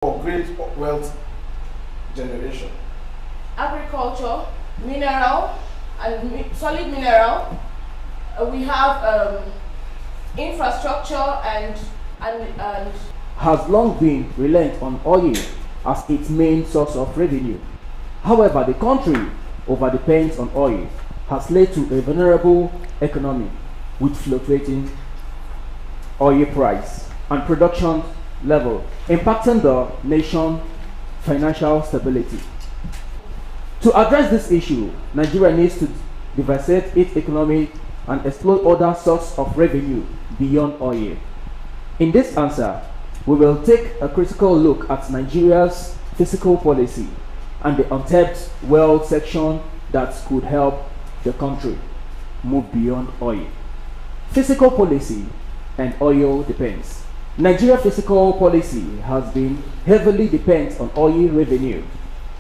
for great wealth generation? Agriculture, mineral, and solid mineral. We have infrastructure and has long been reliant on oil as its main source of revenue. However, the country overdepends on oil has led to a vulnerable economy with fluctuating oil price and production level, impacting the nation's financial stability. To address this issue, Nigeria needs to diversify its economy and explore other sources of revenue beyond oil. In this answer, we will take a critical look at Nigeria's fiscal policy and the untapped wealth section that could help the country move beyond oil. Fiscal policy and oil depends. Nigeria's fiscal policy has been heavily dependent on oil revenue,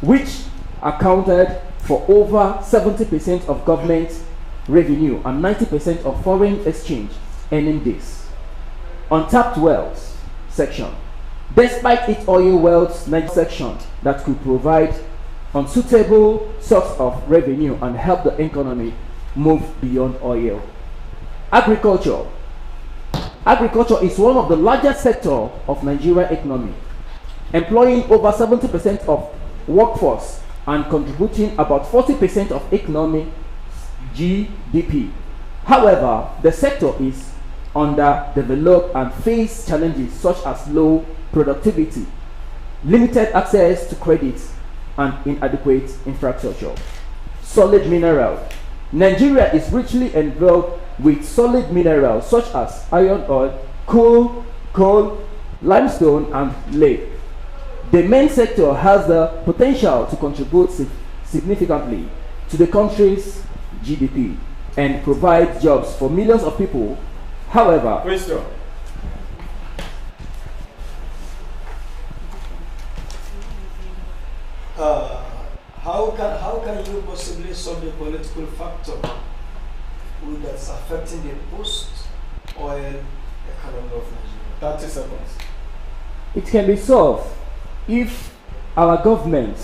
which accounted for over 70% of government revenue and 90% of foreign exchange earning this. Untapped wealth section. Despite its oil wealth section that could provide unsuitable source of revenue and help the economy move beyond oil. Agriculture. Agriculture is one of the largest sectors of Nigerian economy, employing over 70% of workforce and contributing about 40% of economic GDP. However, the sector is underdeveloped and faces challenges such as low productivity, limited access to credit, and inadequate infrastructure. Solid mineral. Nigeria is richly endowed with solid minerals such as iron ore, coal, limestone, and lead. The main sector has the potential to contribute significantly to the country's GDP and provide jobs for millions of people. However, Question. How can you possibly solve the political factor that's affecting the post-oil economy of Nigeria? 30 seconds. it can be solved if our government,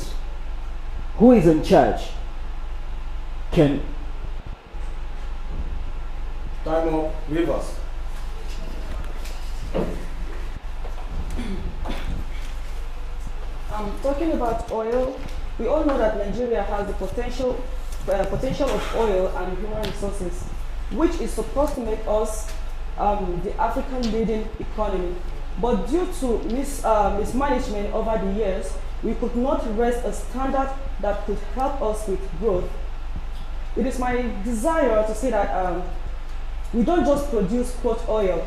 who is in charge, can Time up. Rivers. Talking about oil, we all know that Nigeria has the potential of oil and human resources, which is supposed to make us the African leading economy. But due to mismanagement over the years, we could not raise a standard that could help us with growth. It is my desire to say that we don't just produce crude oil,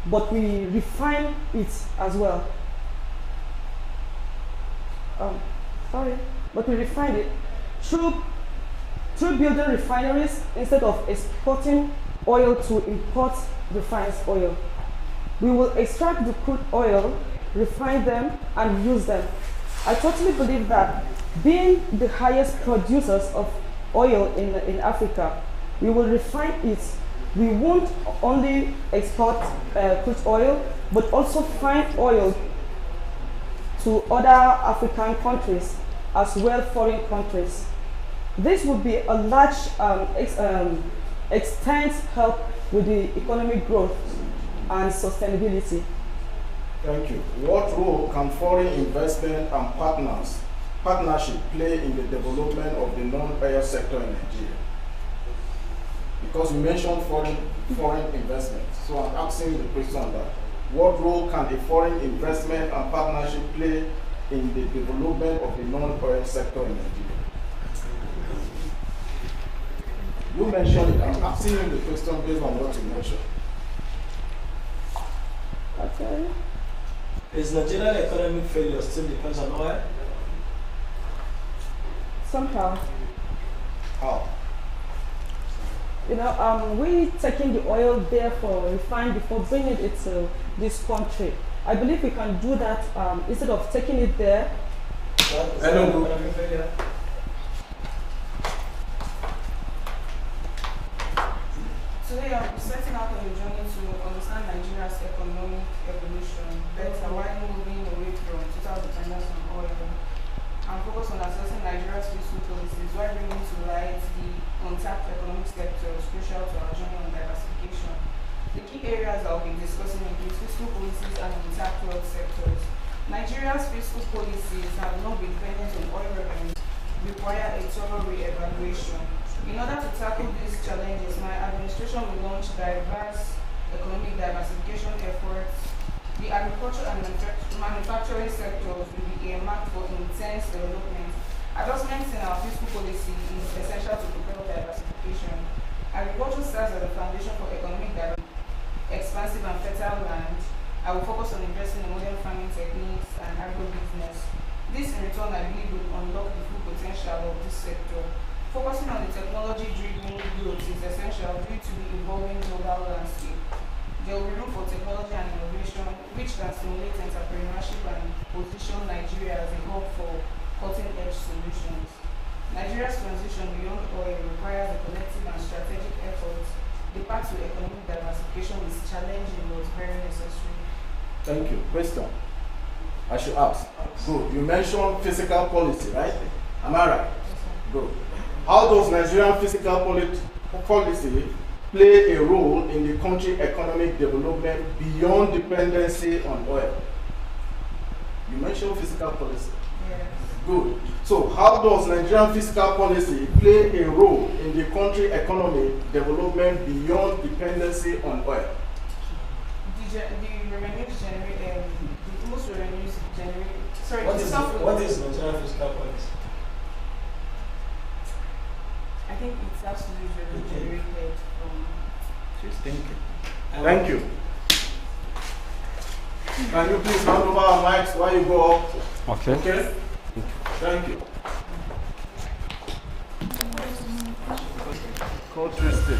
but we refine it as well. But we refine it through building refineries instead of exporting oil to import refined oil. We will extract the crude oil, refine them, and use them. I totally believe that being the highest producers of oil in Africa, we will refine it. We won't only export crude oil, but also find oil to other African countries as well foreign countries. This would be a large extent help with the economic growth and sustainability. Thank you. What role can foreign investment and partnership play in the development of the non-oil sector in Nigeria? Because you mentioned foreign investment, so I'm asking the question on that. What role can a foreign investment and partnership play in the development of the non-oil sector in Nigeria? You mentioned it. I'm asking you the question based on what you mentioned. Okay. Is Nigerian economic failure still depends on oil? Somehow. How? You know, we taking the oil there for refined before bringing it to this country. I believe we can do that instead of taking it there. Hello. Today I'm setting out on a journey to understand Nigeria's economic evolution better while moving away from Nigeria's fiscal policies have not been dependent on oil revenues, require a thorough re-evaluation. In order to tackle these challenges, my administration will launch diverse economic diversification efforts. The agriculture and manufacturing sectors will be earmarked for intense development. Adjustments in our fiscal policy is essential to propel diversification. Agriculture serves as a foundation for economic development. Expansive and fertile land. I will focus on investing in modern farming techniques and agribusiness. This in return, I believe, will unlock the full potential of this sector. Focusing on the technology-driven growth is essential due to the evolving global landscape. There will be room for technology and innovation, which can stimulate entrepreneurship and position Nigeria as a hub for cutting-edge solutions. Nigeria's transition beyond oil requires a collective and strategic effort. The path to economic diversification is challenging but very necessary. Thank you. Question? I should ask. Good. You mentioned fiscal policy, right? Am I right? Good. How does Nigerian fiscal policy play a role in the country's economic development beyond dependency on oil? You mentioned fiscal policy. Yes. Good. So how does Nigerian fiscal policy play a role in the country's economic development beyond dependency on oil? The revenues generate, the most revenues generate, sorry, What is Nigerian fiscal policy? I think it has to do with revenue generated from. Thank you. Thank you. Can you please hand over our mics while you go up? Okay. Okay? Thank you. Code twisted.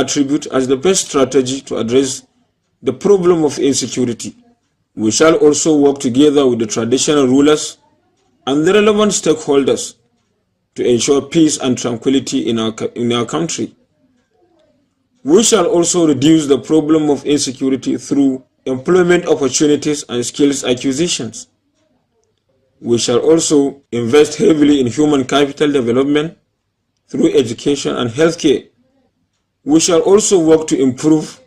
attribute as the best strategy to address the problem of insecurity. We shall also work together with the traditional rulers and the relevant stakeholders to ensure peace and tranquility in our country. We shall also reduce the problem of insecurity through employment opportunities and skills acquisitions. We shall also invest heavily in human capital development through education and healthcare. We shall also work to improve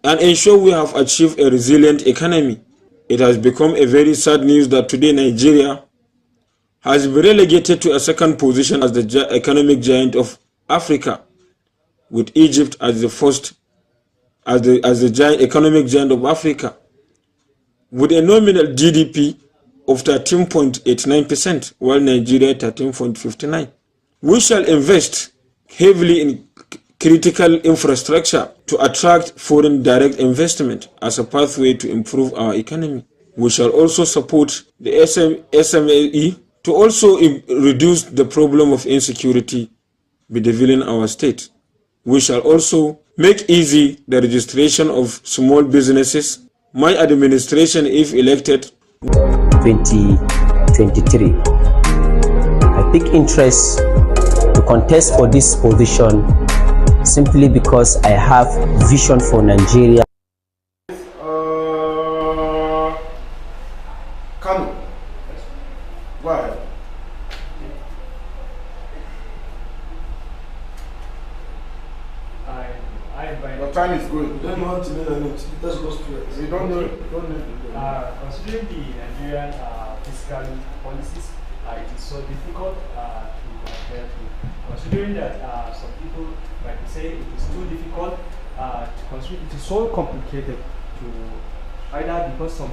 and ensure we have achieved a resilient economy. It has become a very sad news that today Nigeria has been relegated to a second position as the economic giant of Africa, with Egypt as the first, as the economic giant of Africa, with a nominal GDP of 13.89%, while Nigeria 13.59%. We shall invest heavily in critical infrastructure to attract foreign direct investment as a pathway to improve our economy. We shall also support the SME to also reduce the problem of insecurity bedeviling our state. We shall also make easy the registration of small businesses. My administration, if elected, 2023. I take interest to contest for this position simply because I have vision for Nigeria. Kanu, go ahead. Your time is going. You don't know how to make a note. Let's go straight. You don't know. Considering the Nigerian fiscal policies, it is so difficult to adhere to. Considering that some people, like we say, it is too difficult to consider, it is so complicated to either because some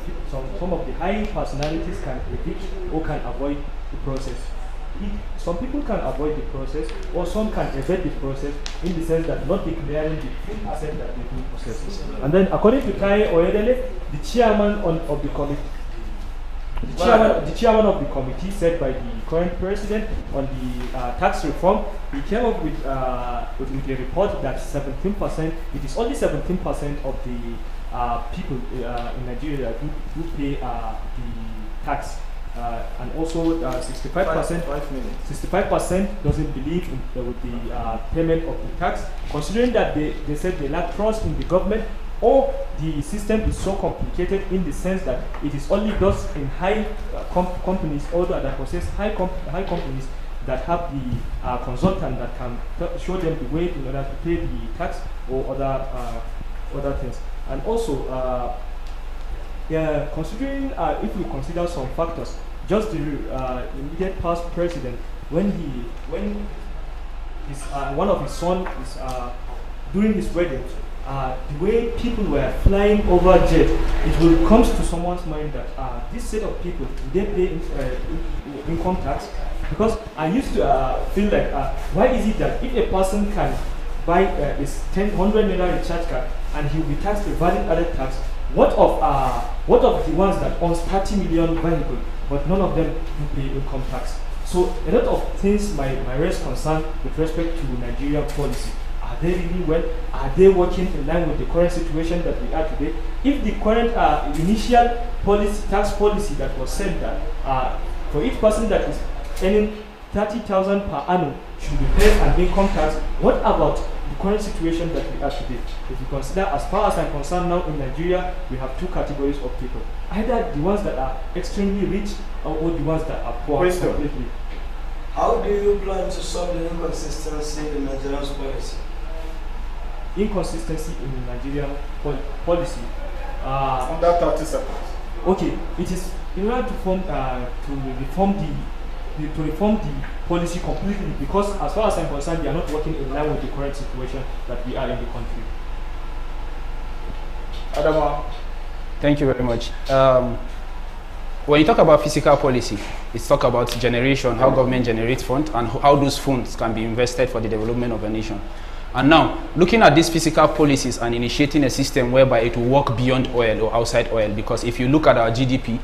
of the high personalities can evict or can avoid the process. Some people can avoid the process, or some can evade the process in the sense that not declaring the full asset that they do possess. And then, according to Tai Oyedele, the chairman of the committee, the chairman of the committee, said by the current president on the tax reform, he came up with a report that 17%. It is only 17% of the people in Nigeria who pay the tax. And also 65% doesn't believe with the payment of the tax, considering that they said they lack trust in the government, or the system is so complicated in the sense that it is only those in high companies or that possess high companies that have the consultant that can show them the way in order to pay the tax or other things. And also considering if we consider some factors, just the immediate past president, when one of his sons is during his wedding, the way people were flying over jet, it will come to someone's mind that this set of people, do they pay income tax? Because I used to feel like, why is it that if a person can buy this 100 naira recharge card and he will be taxed with value added tax, what of the ones that owns 30 million vehicles, but none of them do pay income tax? So a lot of things might raise concern with respect to Nigerian policy. Are they really well? Are they working in line with the current situation that we are today? If the current initial tax policy that was set that for each person that is earning 30,000 per annum should be paid an income tax, what about the current situation that we are today? If you consider, as far as I'm concerned now in Nigeria, we have two categories of people. Either the ones that are extremely rich or the ones that are poor completely. How do you plan to solve the inconsistency in Nigerian policy? Inconsistency in Nigerian policy. Under 30 seconds. Okay, it is in order to reform the policy completely, because as far as I'm concerned, they are not working in line with the current situation that we are in the country. Adama. Thank you very much. When you talk about fiscal policy, it's talk about generation, how government generates funds, and how those funds can be invested for the development of a nation. And now, looking at these fiscal policies and initiating a system whereby it will work beyond oil or outside oil, because if you look at our GDP,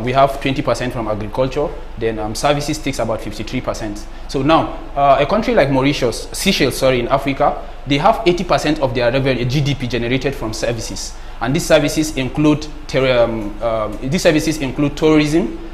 we have 20% from agriculture, then services takes about 53%. So now, a country like Seychelles, in Africa, they have 80% of their revenue, GDP generated from services. And these services include tourism,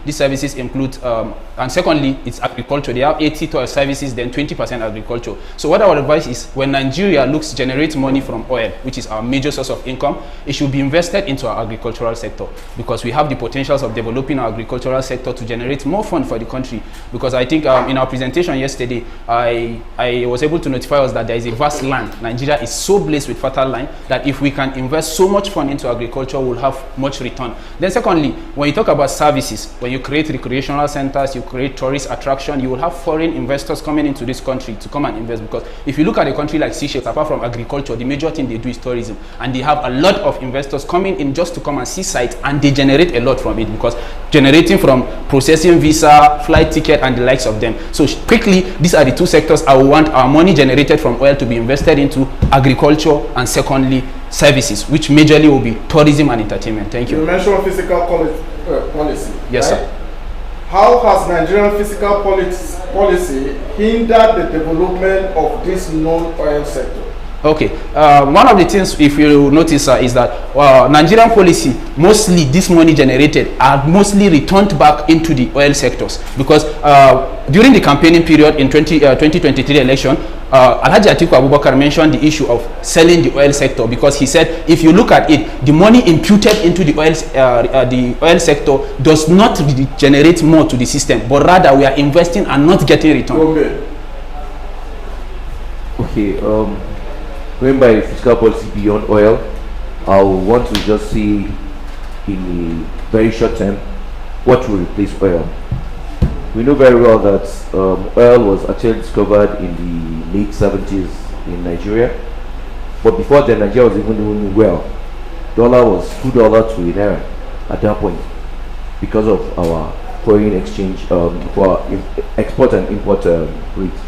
these services include, and secondly, it's agriculture. They have 80 services, then 20% agriculture. So what I would advise is, when Nigeria generates money from oil, which is our major source of income, it should be invested into our agricultural sector, because we have the potentials of developing our agricultural sector to generate more funds for the country. Because I think in our presentation yesterday, I was able to notify us that there is a vast land. Nigeria is so blessed with fertile land that if we can invest so much fund into agriculture, we'll have much return. Then secondly, when you talk about services, when when you create recreational centers, you create tourist attraction, you will have foreign investors coming into this country to come and invest. Because if you look at a country like Seychelles, apart from agriculture, the major thing they do is tourism, and they have a lot of investors coming in just to come and see sites, and they generate a lot from it, because generating from processing visa, flight ticket, and the likes of them. So quickly, these are the two sectors I want our money generated from oil to be invested into: agriculture, and secondly, services, which majorly will be tourism and entertainment. Thank you. You mentioned physical policy. Yes, right? sir. How has Nigerian physical policy hindered the development of this non-oil sector? Okay, one of the things, if you notice, is that Nigerian policy, mostly this money generated are mostly returned back into the oil sectors, because during the campaigning period in 2023 election, Alhaji Atiku Abubakar mentioned the issue of selling the oil sector, because he said if you look at it, the money imputed into the oil sector does not generate more to the system, but rather we are investing and not getting return. Okay, going by fiscal policy beyond oil, I want to just see in a very short term what will replace oil. We know very well that oil was actually discovered in the late 70s in Nigeria, but before then Nigeria was even doing well. Dollar was $2 to a naira at that point because of our foreign exchange for export and import rate.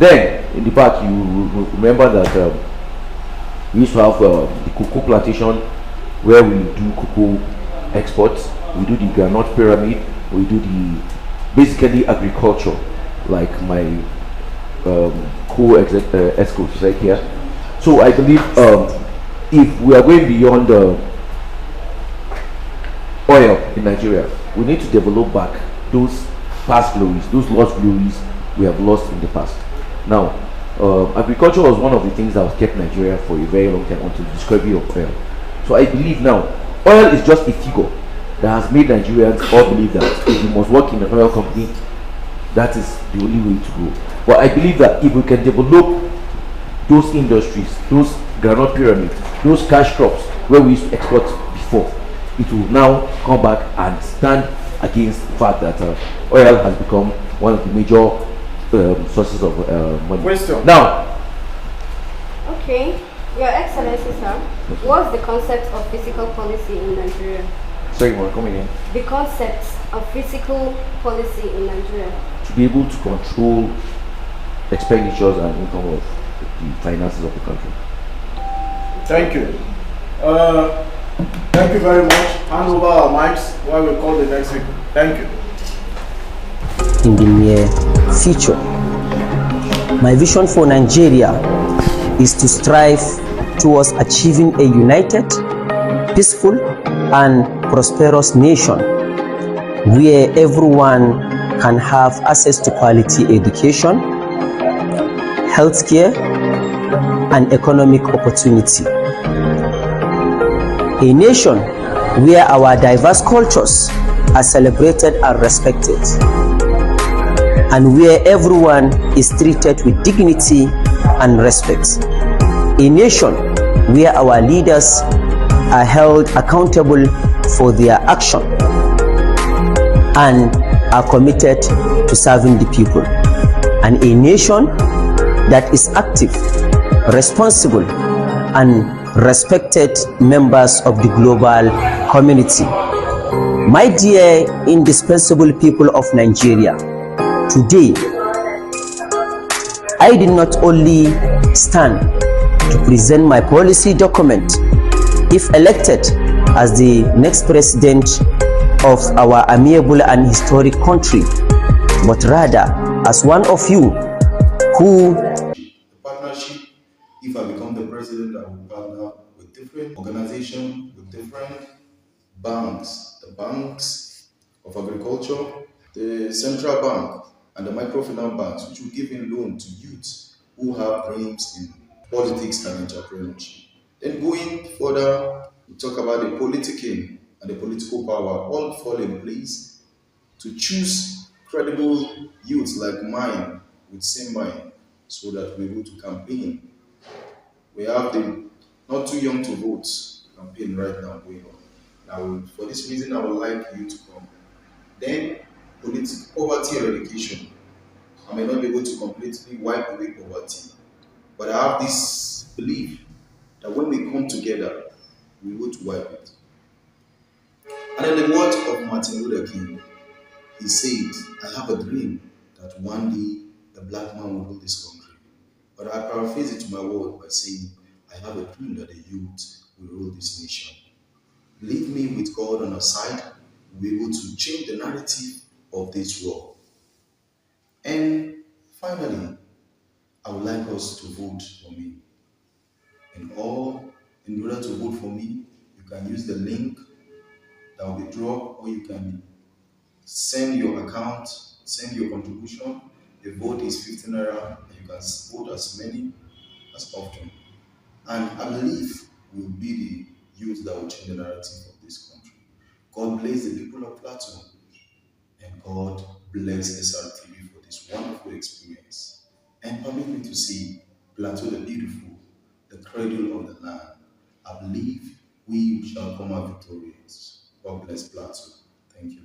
Then in the back, you remember that we used to have the cocoa plantation where we do cocoa exports, we do the granite pyramid, we do the basically agriculture, like my co-exco said here. So I believe if we are going beyond oil in Nigeria, we need to develop back those past glories, those lost glories we have lost in the past. Now, agriculture was one of the things that was kept Nigeria for a very long time until the discovery of oil. So I believe now, oil is just a figure that has made Nigerians all believe that if you must work in an oil company, that is the only way to go. But I believe that if we can develop those industries, those granite pyramids, those cash crops where we used to export before, it will now come back and stand against the fact that oil has become one of the major sources of money. Question. Now, okay, Your Excellency, sir, what's the concept of fiscal policy in Nigeria? sorry, man, come again. The concept of fiscal policy in Nigeria. To be able to control expenditures and income of the finances of the country. Thank you. Thank you very much. Hand over our mics while we call the next speaker. Thank you. In the near future, my vision for Nigeria is to strive towards achieving a united, peaceful, and prosperous nation where everyone can have access to quality education, healthcare, and economic opportunity. A nation where our diverse cultures are celebrated and respected, and where everyone is treated with dignity and respect. A nation where our leaders are held accountable for their action and are committed to serving the people. And a nation that is active, responsible, and respected members of the global community. My dear indispensable people of Nigeria, today, I did not only stand to present my policy document, if elected as the next president of our amiable and historic country, but rather as one of you who... The partnership, if I become the president, I will partner with different organizations, with different banks, the banks of agriculture, the central bank, and the microfinance banks, which will give in loan to youths who have dreams in politics and entrepreneurship. Then going further, we talk about the politicking and the political power, all fall in place to choose credible youths like mine with same mind so that we're able to campaign. We have the not too young to vote campaign right now going on. Now, for this reason, I would like you to come Then poverty eradication. I may not be able to completely wipe away poverty, but I have this belief that when we come together, we will wipe it. And in the words of Martin Luther King, he said, I have a dream that one day a black man will rule this country. But I paraphrase it to my word by saying, I have a dream that the youth will rule this nation. Leave me with God on our side, we'll be able to change the narrative of this world. And finally, I would like us to vote for me. In order to vote for me, you can use the link that will be dropped, or you can send your account, send your contribution. The vote is 15 naira, and you can vote as many as often. And I believe we'll be the youth that will change the narrative of this country. God bless the people of Plateau, and God bless SRTV for this wonderful experience. And permit me to see Plateau the beautiful, the cradle of the land. I believe we shall come out victorious. God bless Plateau. Thank you.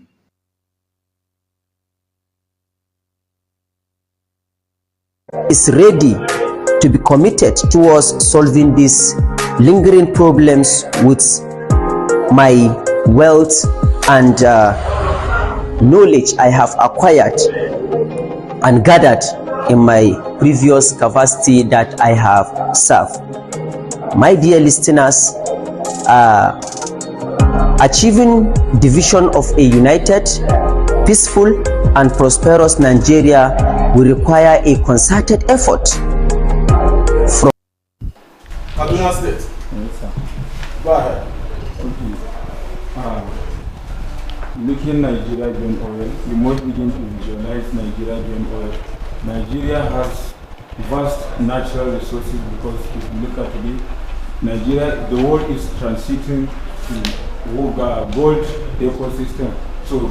Is ready to be committed towards solving these lingering problems with my wealth and knowledge I have acquired and gathered in my previous capacity that I have served. My dear listeners, achieving the vision of a united, peaceful and prosperous Nigeria will require a concerted effort from Kaduna State. Yes, sir. Go ahead. Okay. Looking Nigeria beyond oil, we must begin to visualize Nigeria beyond oil. Nigeria has vast natural resources because if you look at today, Nigeria, the world is transiting to gold ecosystem. So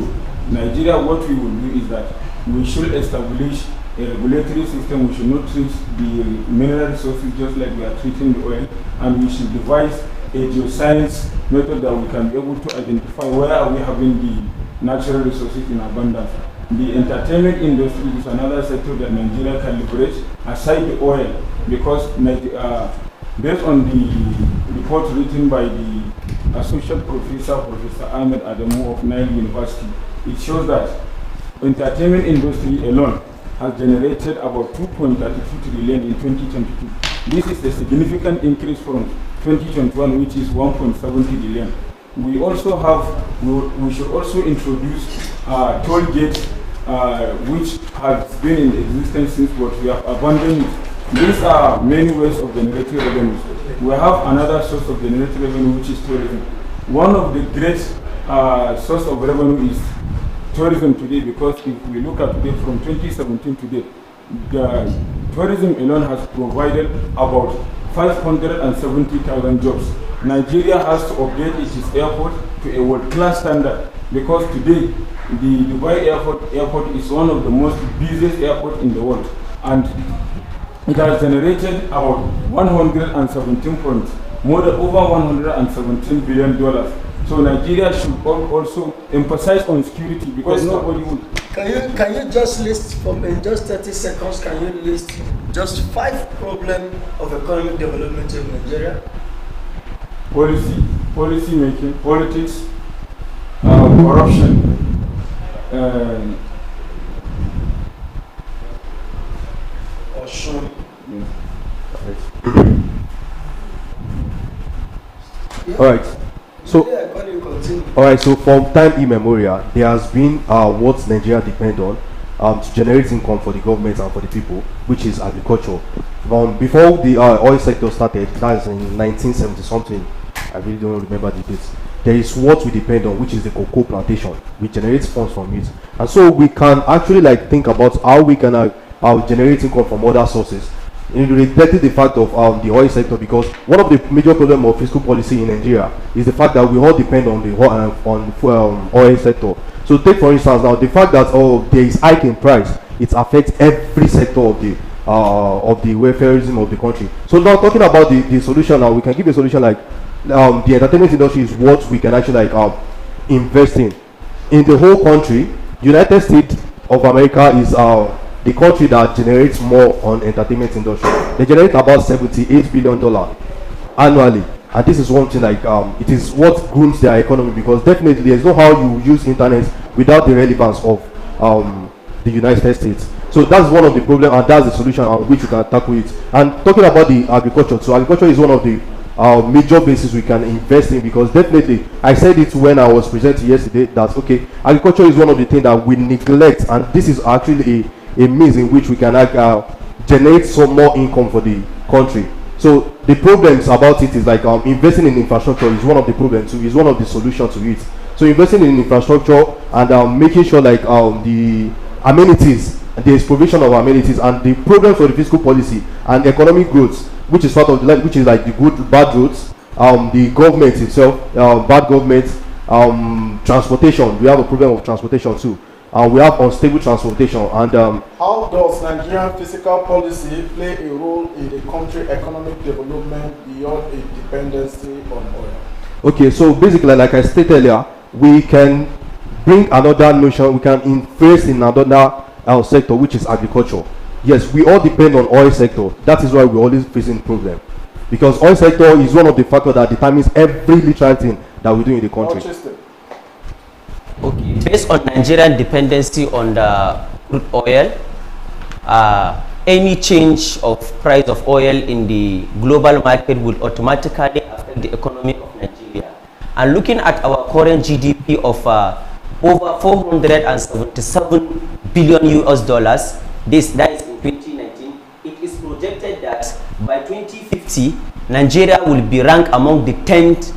Nigeria, what we will do is that we should establish a regulatory system. We should not treat the mineral resources just like we are treating the oil, and we should devise a geoscience method that we can be able to identify where are we having the natural resources in abundance. The entertainment industry is another sector that Nigeria can leverage aside the oil, because based on the report written by the Associate Professor Ahmed Adamu of Nile University, it shows that entertainment industry alone has generated about 2.32 trillion in 2022. This is a significant increase from 2021, which is 1.70 trillion. We also have, we should also introduce toll gates, which has been in existence since, but we have abandoned it. These are many ways of generating revenue. We have another source of generating revenue, which is tourism. One of the great source of revenue is tourism today, because if we look at today from 2017 to date, the tourism alone has provided about 570,000 jobs. Nigeria has to update its airport to a world-class standard, because today the Dubai airport is one of the most busiest airports in the world, and it has generated about 117 points, more than over $117 billion. So Nigeria should also emphasize on security, because nobody would. Can you just list, in just 30 seconds, can you list just 5 problems of economic development in Nigeria? Policy making, politics, corruption, All right. So from time immemorial, there has been what Nigeria depend on to generate income for the government and for the people, which is agriculture. Before the oil sector started, that is in 1970 something. I really don't remember the dates. There is what we depend on, which is the cocoa plantation. We generate funds from it, and so we can actually think about how we can generate income from other sources, in reflecting the fact of the oil sector, because one of the major problems of fiscal policy in Nigeria is the fact that we all depend on the oil sector. So take for instance now the fact that there is hike in price, it affects every sector of the welfareism of the country. So now talking about the solution, now we can give a solution like the entertainment industry is what we can actually invest in. in the whole country, United States of America is the country that generates more on entertainment industry. They generate about $78 billion annually, and this is one thing like it is what grooms their economy, because definitely there's no how you use internet without the relevance of the United States. So that's one of the problems, and that's the solution on which we can tackle it. And talking about the agriculture, so agriculture is one of the major bases we can invest in, because definitely I said it when I was presenting yesterday that okay, agriculture is one of the things that we neglect, and this is actually a means in which we can generate some more income for the country. So the problems about it is like investing in infrastructure is one of the problems too, is one of the solutions to it. So investing in infrastructure and making sure like the amenities, there is provision of amenities, and the programs for the fiscal policy and economic growth, which is part of the, which is like the good bad roads, the government itself, bad government, transportation. We have a problem of transportation too. We have unstable transportation. And how does Nigerian fiscal policy play a role in the country economic development beyond its dependency on oil? Okay, so basically, like I stated earlier, we can bring another notion. We can invest in another sector, which is agriculture. Yes, we all depend on oil sector. That is why we're always facing problem, because oil sector is one of the factors that determines every literal thing that we do in the country. Okay, based on Nigerian dependency on the crude oil, any change of price of oil in the global market will automatically affect the economy of Nigeria. And looking at our current GDP of over 477 billion US dollars, that is in 2019, it is projected that by 2050, Nigeria will be ranked among the 10th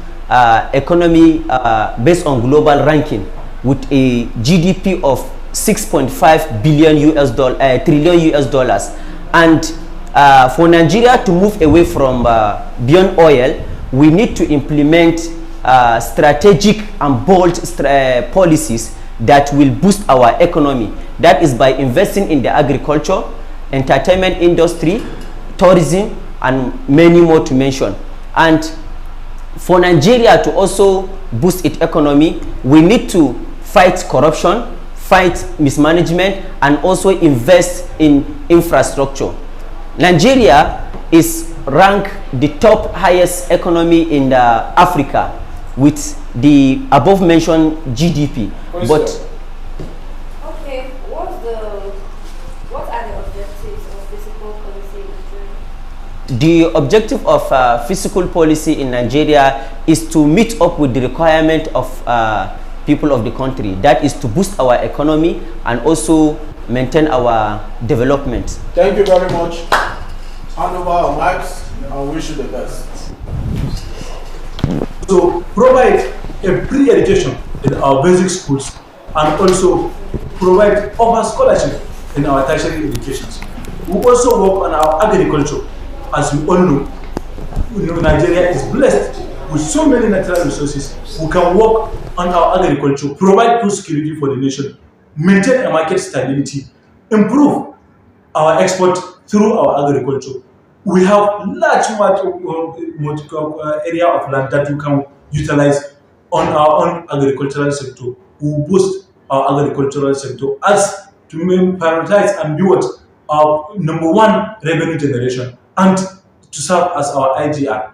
economy based on global ranking, with a GDP of 6.5 billion trillion US dollars. And for Nigeria to move away from beyond oil, we need to implement strategic and bold policies that will boost our economy. That is by investing in the agriculture, entertainment industry, tourism, and many more to mention. And for Nigeria to also boost its economy, we need to fight corruption, fight mismanagement, and also invest in infrastructure. Nigeria is ranked the top highest economy in Africa with the above mentioned GDP. But okay, what are the objectives of fiscal policy in Nigeria? The objective of fiscal policy in Nigeria is to meet up with the requirement of people of the country. That is to boost our economy and also maintain our development. Thank you very much. Hand over our mics and wish you the best. So provide a pre-education in our basic schools and also provide over scholarship in our tertiary educations. We also work on our agriculture. As we all know, Nigeria is blessed with so many natural resources. We can work on our agriculture, provide food security for the nation, maintain a market stability, improve our export through our agriculture. We have large area of land that we can utilize on our own agricultural sector. We will boost our agricultural sector as to prioritize and be what our #1 revenue generation and to serve as our IGR.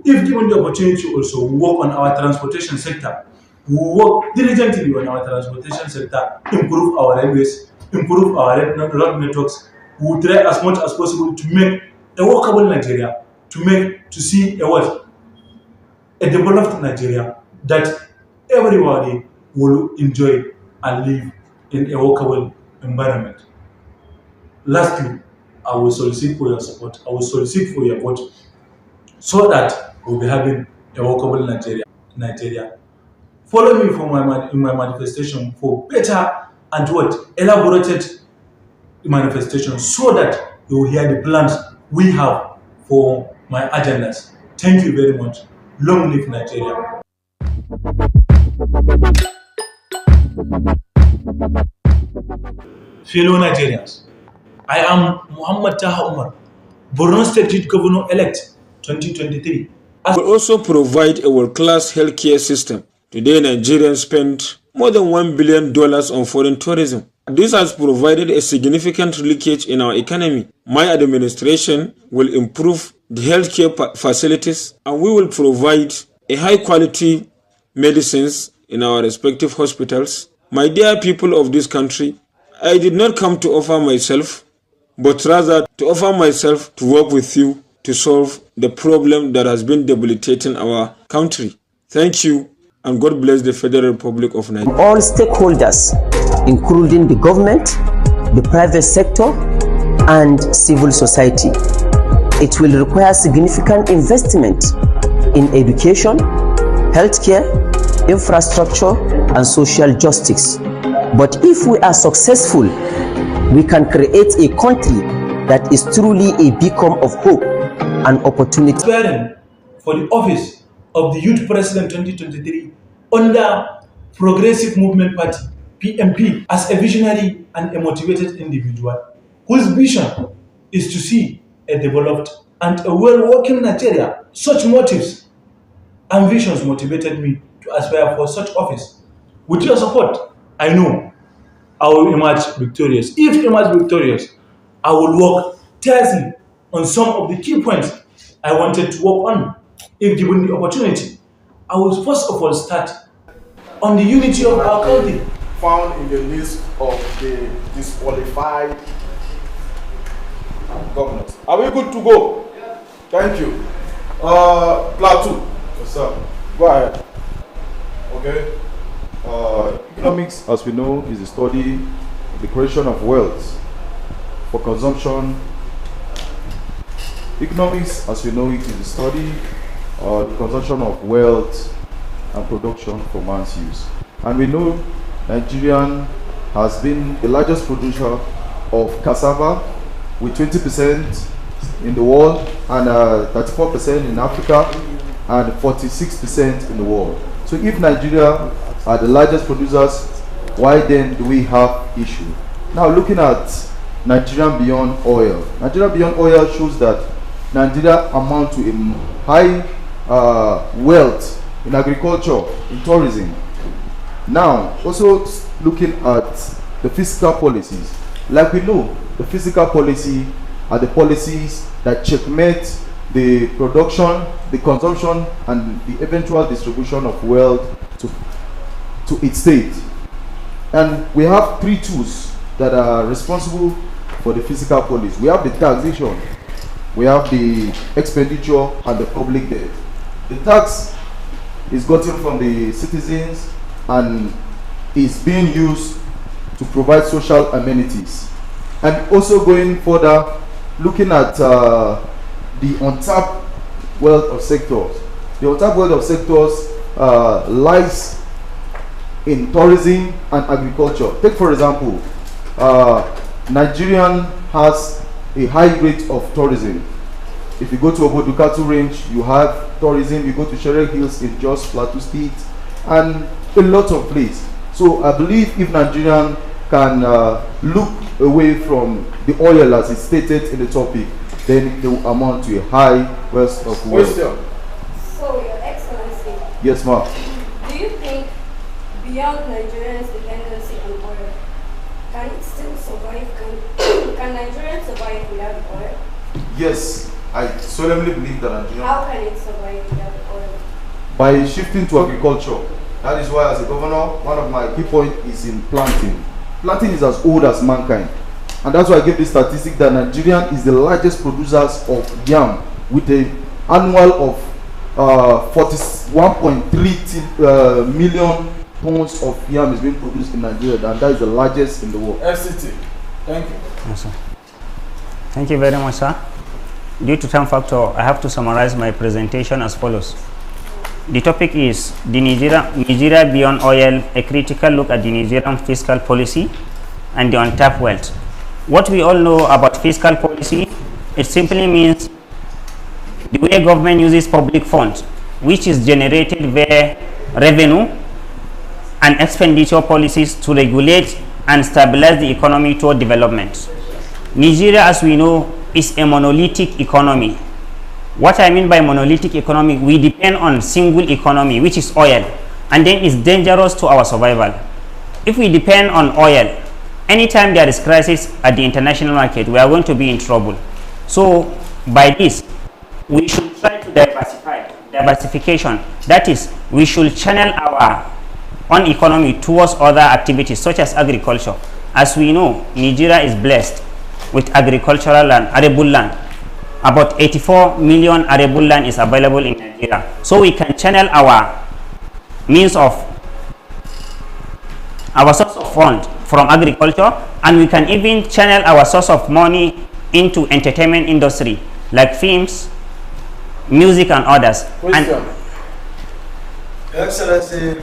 If given the opportunity also, we work on our transportation sector. We work diligently on our transportation sector, improve our railways, improve our road networks. We will try as much as possible to make a workable Nigeria, to see a developed Nigeria that everybody will enjoy and live in a workable environment. Lastly, I will solicit for your support. I will solicit for your vote so that we'll be having a workable Nigeria. Follow me for in my manifestation for better and elaborated manifestation, so that you will hear the plans we have for my agendas. Thank you very much. Long live Nigeria. Fellow Nigerians, I am Muhammad Taha Umar, Borno State Youth Governor-elect 2023. We also provide a world-class healthcare system. Today, Nigerians spend more than $1 billion on foreign tourism. This has provided a significant leakage in our economy. My administration will improve the healthcare facilities, and we will provide a high-quality medicines in our respective hospitals. My dear people of this country, I did not come to offer myself, but rather to offer myself to work with you to solve the problem that has been debilitating our country. Thank you, and God bless the Federal Republic of Nigeria. All stakeholders, including the government, the private sector, and civil society. It will require significant investment in education, healthcare, infrastructure, and social justice. But if we are successful, we can create a country that is truly a beacon of hope and opportunity. Aspiring for the office of the Youth President 2023 under Progressive Movement Party, PMP, as a visionary and a motivated individual whose vision is to see a developed and a well-working Nigeria. Such motives and visions motivated me to aspire for such office. With your support, I know I will emerge victorious. If emerge victorious, I will work tirelessly on some of the key points I wanted to work on. If given the opportunity, I will first of all start on the unity of our country. Found in the list of the disqualified governors. Are we good to go? Thank you. Plateau. Yes, sir. Go ahead. Okay. Economics, as we know, is the study, the creation of wealth for consumption. Economics, as we know it, is the study or the consumption of wealth and production for man's use. And we know Nigeria has been the largest producer of cassava with 20% in the world and 34% in Africa and 46% in the world. So if Nigeria are the largest producers, why then do we have issue? Now looking at Nigeria beyond oil. Nigeria beyond oil shows that Nigeria amount to a high wealth in agriculture, in tourism. Now, also looking at the fiscal policies. Like we know, the fiscal policy are the policies that checkmate the production, the consumption, and the eventual distribution of wealth to its state. And we have three tools that are responsible for the fiscal policy. We have the taxation, we have the expenditure, and the public debt. The tax is gotten from the citizens and is being used to provide social amenities. And also going further, looking at the untapped wealth of sectors. The untapped wealth of sectors lies in tourism and agriculture. Take for example, Nigerian has a high rate of tourism. If you go to Obodukatu Range, you have tourism. You go to Shere Hills in Jos Plateau State, and a lot of places. So I believe if Nigerian can look away from the oil as it's stated in the topic, then they will amount to a high wealth of wealth. So, Your Excellency. Yes, ma'am. Do you think beyond Nigeria's dependency on oil, can it still survive? Can Nigeria survive without oil? Yes, I solemnly believe that Nigeria. How can it survive without oil? By shifting to agriculture. That is why, as a governor, one of my key points is in planting. Planting is as old as mankind. And that's why I give this statistic that Nigeria is the largest producers of yam with an annual of 41.3 million tons of yam is being produced in Nigeria, and that is the largest in the world. FCT. Thank you. Yes, sir. Thank you very much, sir. Due to time factor, I have to summarize my presentation as follows. The topic is the Nigeria beyond oil, a critical look at the Nigerian fiscal policy and the untapped wealth. What we all know about fiscal policy, it simply means the way government uses public funds, which is generated via revenue and expenditure policies to regulate and stabilize the economy toward development. Nigeria, as we know, is a monolithic economy. What I mean by monolithic economy, we depend on single economy, which is oil, and then it's dangerous to our survival. if we depend on oil, anytime there is crisis at the international market, we are going to be in trouble. So by this, we should try to diversification. That is, we should channel our own economy towards other activities such as agriculture. As we know, Nigeria is blessed with agricultural land, arable land. About 84 million arable land is available in Nigeria. So we can channel our means of our source of fund from agriculture, and we can even channel our source of money into entertainment industry like films, music and others. Question. Your Excellency,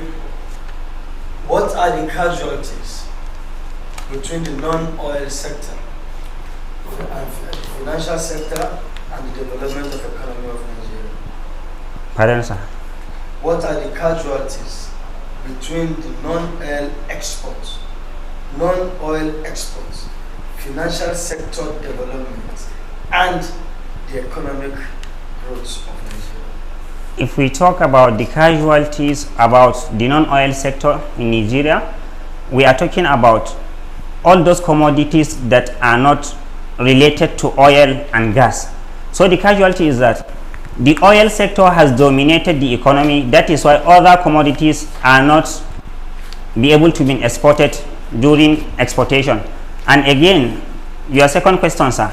what are the casualties between the non-oil sector and financial sector and the development of the economy of Nigeria? Pardon, sir? What are the casualties between the non-oil exports, financial sector development, and the economic growth of Nigeria? If we talk about the casualties about the non-oil sector in Nigeria, we are talking about all those commodities that are not related to oil and gas. So the casualty is that the oil sector has dominated the economy. That is why other commodities are not be able to be exported during exportation. And again, your second question, sir.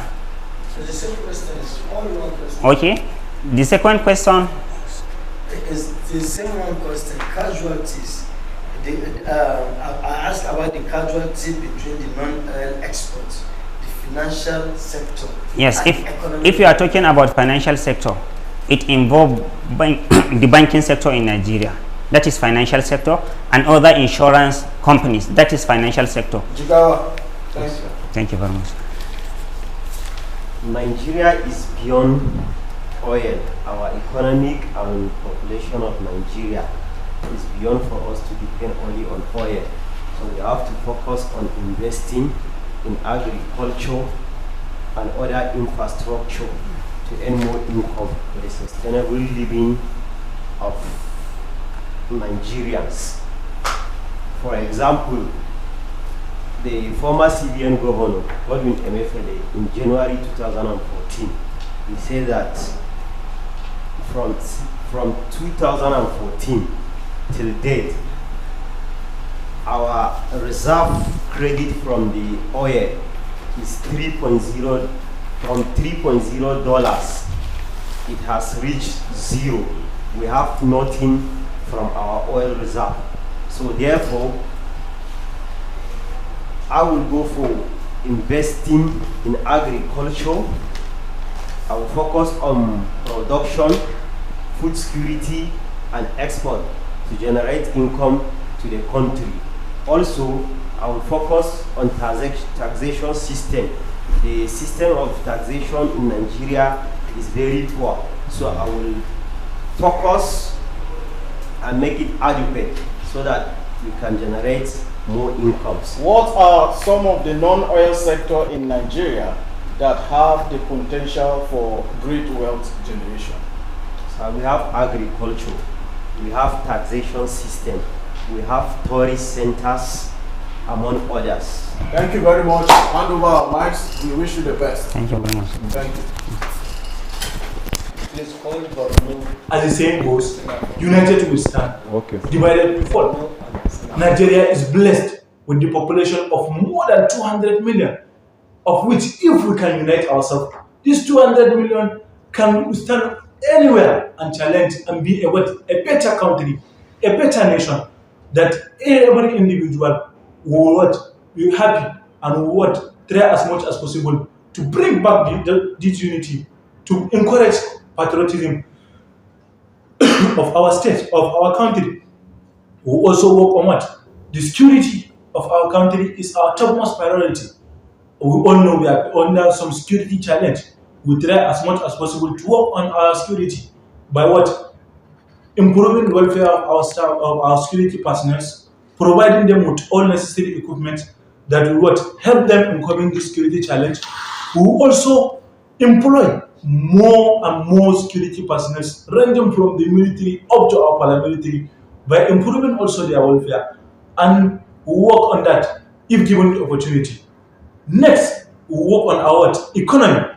So the second question is only one question. Okay. The second question is the same one question. Casualties. I asked about the casualty between the non-oil exports, the financial sector. Yes, if you are talking about financial sector, it involves the banking sector in Nigeria. That is financial sector, and other insurance companies. That is financial sector. Jigawa, thank you. Thank you very much. Nigeria is beyond oil. Our economic and population of Nigeria is beyond for us to depend only on oil. So we have to focus on investing in agriculture and other infrastructure to earn more income for the sustainable living of Nigerians. For example, the former CBN governor, Godwin Emefiele, in January 2014, he said that from 2014 till date, our reserve credit from the oil is 3.0. From $3.0, it has reached zero. We have nothing from our oil reserve. So therefore, I will go for investing in agriculture. I will focus on production, food security, and export to generate income to the country. Also, I will focus on taxation system. The system of taxation in Nigeria is very poor, so I will focus and make it adequate so that we can generate more incomes. What are some of the non-oil sector in Nigeria that have the potential for great wealth generation? So we have agriculture, we have taxation system, we have tourist centers, among others. Thank you very much. Hand over our mics. We wish you the best. Thank you very much. Thank you. Please hold for As the saying goes, united we stand, Okay. divided we fall. Nigeria is blessed with the population of more than 200 million, of which if we can unite ourselves, these 200 million can stand anywhere and challenge and be a better country, a better nation, that every individual will be happy and will try as much as possible to bring back this unity, to encourage patriotism of our state, of our country. We also work on what? The security of our country is our topmost priority. We all know we are under some security challenge. We try as much as possible to work on our security by what? Improving the welfare of our staff, of our security personnel, providing them with all necessary equipment that will what? Help them in coping this security challenge. We will also employ more and more security personnel, ranging from the military up to our paramilitary, by improving also their welfare and we work on that if given the opportunity. Next, we work on our economy,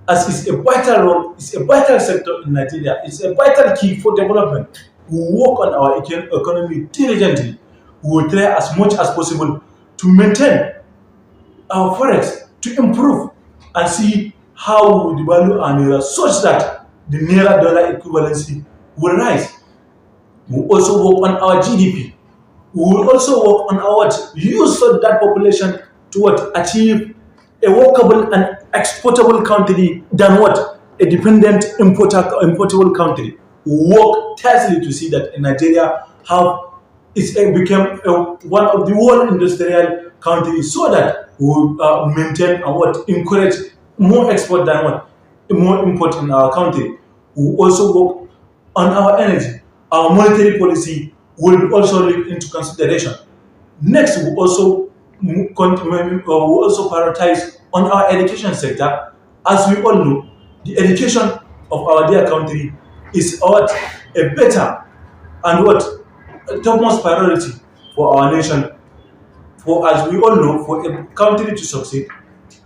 as it's a vital role, it's a vital sector in Nigeria, it's a vital key for development. We work on our economy diligently. We will try as much as possible to maintain our forex, to improve and see how we devalue our naira such that the naira dollar equivalency will rise. We will also work on our GDP. We will also work on our use of that population to achieve a workable and exportable country than a dependent importable country. We work tirelessly to see that in Nigeria became one of the world industrial countries, so that we will maintain and encourage more export than more import in our country. We will also work on our energy. Our monetary policy will also look into consideration. Next, we will also prioritize on our education sector. As we all know, the education of our dear country is a better and topmost priority for our nation. For as we all know, for a country to succeed,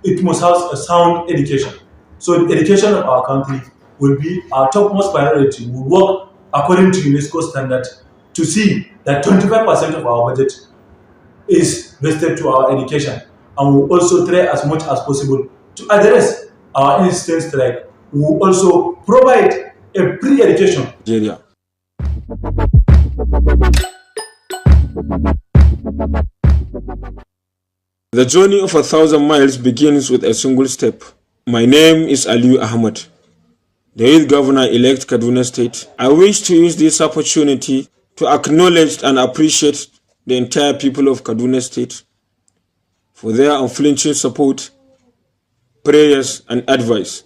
it must have a sound education. So the education of our country will be our topmost priority. We will work according to UNESCO standards to see that 25% of our budget is vested to our education, and we will also try as much as possible to address our instance strike. We will also provide a pre-education. Nigeria. The journey of 1,000 miles begins with a single step. My name is Aliyu Ahmad, the youth governor-elect Kaduna State. I wish to use this opportunity to acknowledge and appreciate the entire people of Kaduna State for their unflinching support, prayers and advice,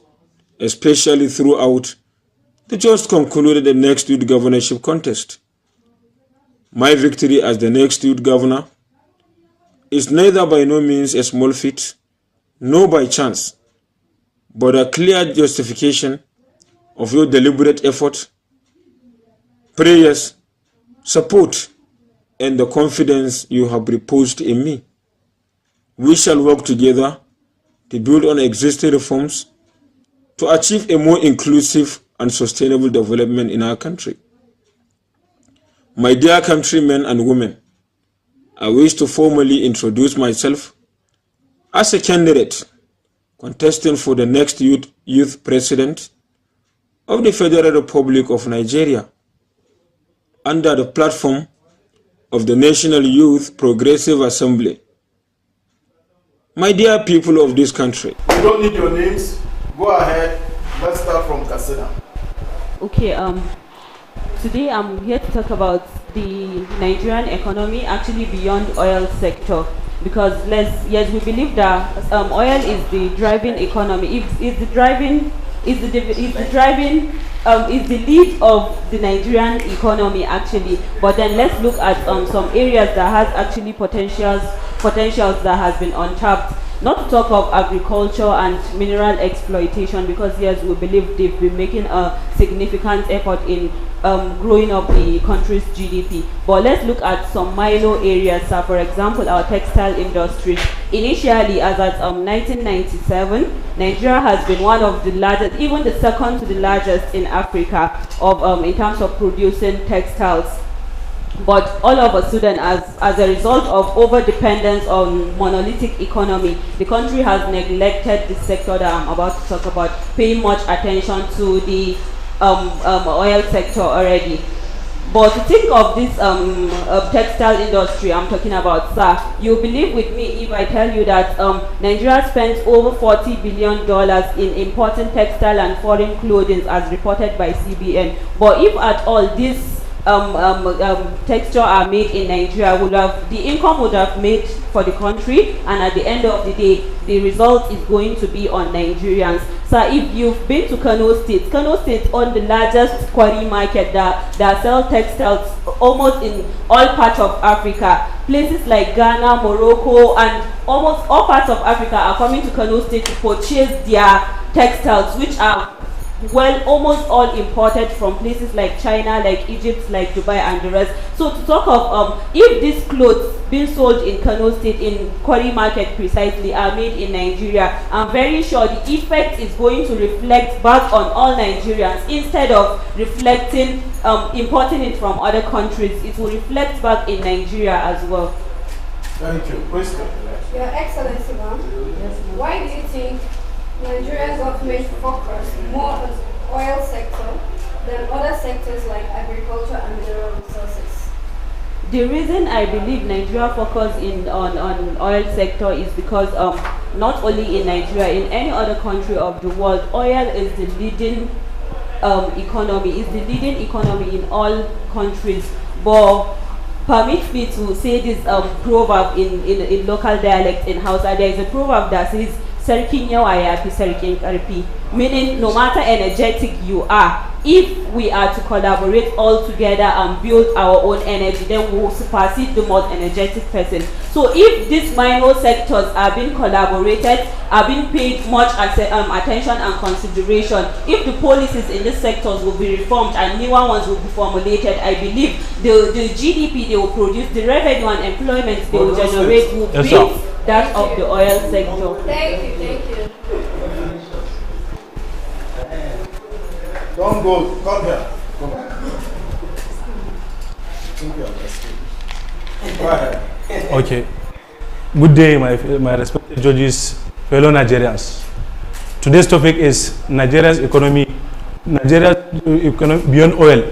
especially throughout the just concluded the next youth governorship contest. My victory as the next youth governor is neither by no means a small feat, nor by chance, but a clear justification of your deliberate effort, prayers, support, and the confidence you have reposed in me. We shall work together to build on existing reforms to achieve a more inclusive and sustainable development in our country. My dear countrymen and women, I wish to formally introduce myself as a candidate contesting for the next youth president of the Federal Republic of Nigeria under the platform of the National Youth Progressive Assembly. My dear people of this country. We don't need your names. Go ahead. Let's start from Kasina. Okay, today I'm here to talk about the Nigerian economy, actually beyond oil sector, because yes, we believe that oil is the driving economy. It's the lead of the Nigerian economy actually. But then let's look at some areas that has actually potentials that has been untapped. Not to talk of agriculture and mineral exploitation, because yes, we believe they've been making a significant effort in growing up the country's GDP. But let's look at some minor areas. For example, our textile industry. Initially, as at 1997, Nigeria has been one of the largest, even the second to the largest in Africa, in terms of producing textiles. But all of a sudden, as a result of over-dependence on monolithic economy, the country has neglected the sector that I'm about to talk about, paying much attention to the oil sector already. But to think of this textile industry I'm talking about, sir, you'll believe with me if I tell you that Nigeria spends over $40 billion in importing textile and foreign clothing as reported by CBN. But if at all this texture are made in Nigeria, the income would have made for the country, and at the end of the day, the result is going to be on Nigerians. So if you've been to Kano State owns the largest quarry market that sell textiles almost in all parts of Africa. Places like Ghana, Morocco, and almost all parts of Africa are coming to Kano State to purchase their textiles, which are well, almost all imported from places like China, like Egypt, like Dubai and the rest. So to talk of if these clothes being sold in Kano State, in Quarry Market precisely, are made in Nigeria, I'm very sure the effect is going to reflect back on all Nigerians. Instead of reflecting, importing it from other countries, it will reflect back in Nigeria as well. Thank you. Question. Your Excellency, ma'am. Yes, why do you think Nigerian government focus more on the oil sector than other sectors like agriculture and mineral resources? The reason I believe Nigeria focus on oil sector is because not only in Nigeria, in any other country of the world, oil is the leading economy, is the leading economy in all countries. But permit me to say this proverb in local dialect in Hausa. There is a proverb that says, Sarkin yawa ya fi sarkin karfi, meaning no matter energetic you are, if we are to collaborate all together and build our own energy, then we will supersede the most energetic person. So if these minor sectors are being collaborated, are being paid much attention and consideration, if the policies in these sectors will be reformed and newer ones will be formulated, I believe the GDP they will produce, the revenue and employment they will generate will beat that of the oil sector. Thank you, thank you. Don't go, come here. Come back. Go ahead. Okay. Good day, my respected judges, fellow Nigerians. Today's topic is Nigeria's economy beyond oil.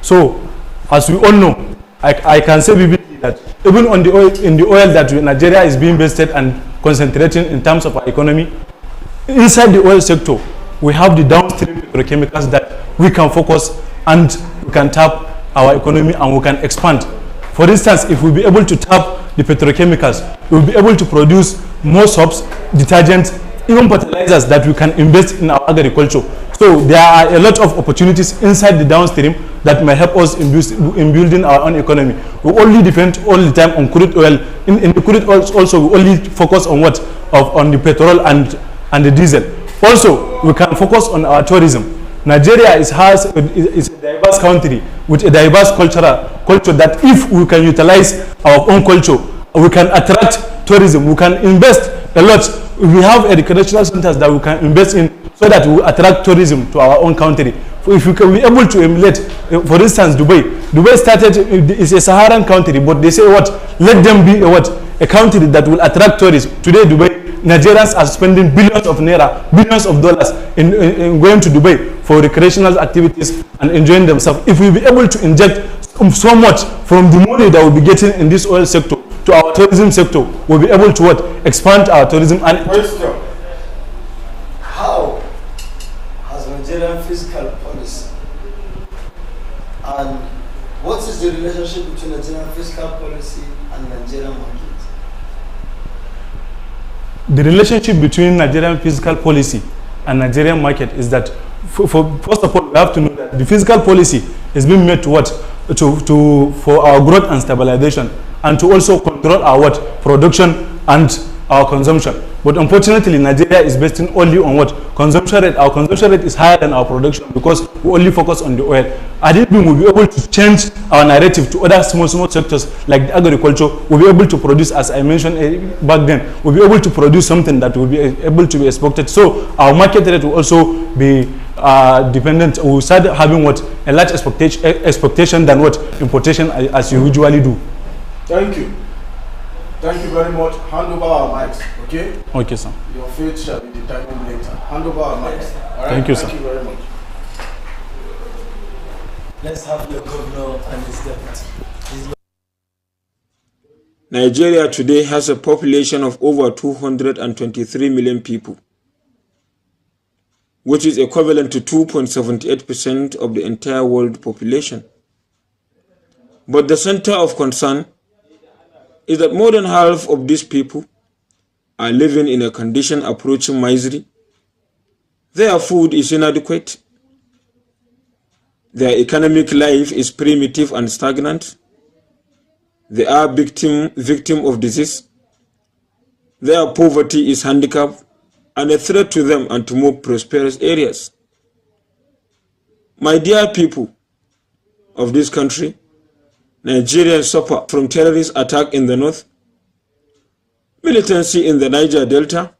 So, as we all know, I can say vividly that even on the oil, in the oil that Nigeria is being invested and concentrating in terms of our economy, inside the oil sector, we have the downstream petrochemicals that we can focus and we can tap our economy and we can expand. For instance, if we be able to tap the petrochemicals, we will be able to produce more soaps, detergents, even fertilizers that we can invest in our agriculture. So there are a lot of opportunities inside the downstream that may help us in building our own economy. We only depend all the time on crude oil. In the crude oil also, we only focus on what? On the petrol and the diesel. Also, we can focus on our tourism. Nigeria is a diverse country with a diverse culture that if we can utilize our own culture, we can attract tourism, we can invest a lot. We have educational centers that we can invest in so that we attract tourism to our own country. If we can be able to emulate, for instance, Dubai started, it's a Saharan country, but they say what? Let them be a country that will attract tourists. Today, Nigerians are spending billions of naira, billions of dollars in going to Dubai for recreational activities and enjoying themselves. If we be able to inject so much from the money that we'll be getting in this oil sector to our tourism sector, we'll be able to expand our tourism. And how has Nigerian fiscal policy and what is the relationship between Nigerian fiscal policy and Nigerian market? The relationship between Nigerian fiscal policy and Nigerian market is that, first of all, we have to know that the fiscal policy is being made to what? For our growth and stabilization, and to also control our production and our consumption. But unfortunately, Nigeria is based only on what? Consumption rate. Our consumption rate is higher than our production because we only focus on the oil. I think we will be able to change our narrative to other small sectors like the agriculture. We'll be able to produce, as I mentioned back then, we'll be able to produce something that will be able to be exported. So our market rate will also be dependent. We'll start having what? A large expectation than what? Importation, as you usually do. Thank you. Thank you very much. Hand over our mics, okay? Okay, sir. Your fate shall be determined later. Hand over our mics. All right? Thank you, sir. Thank you very much. Let's have the governor and his deputy. Nigeria today has a population of over 223 million people, which is equivalent to 2.78% of the entire world population. But the center of concern is that more than half of these people are living in a condition approaching misery. Their food is inadequate. Their economic life is primitive and stagnant. They are victim of disease. Their poverty is handicap and a threat to them and to more prosperous areas. My dear people of this country, Nigerians suffer from terrorist attack in the north, militancy in the Niger Delta,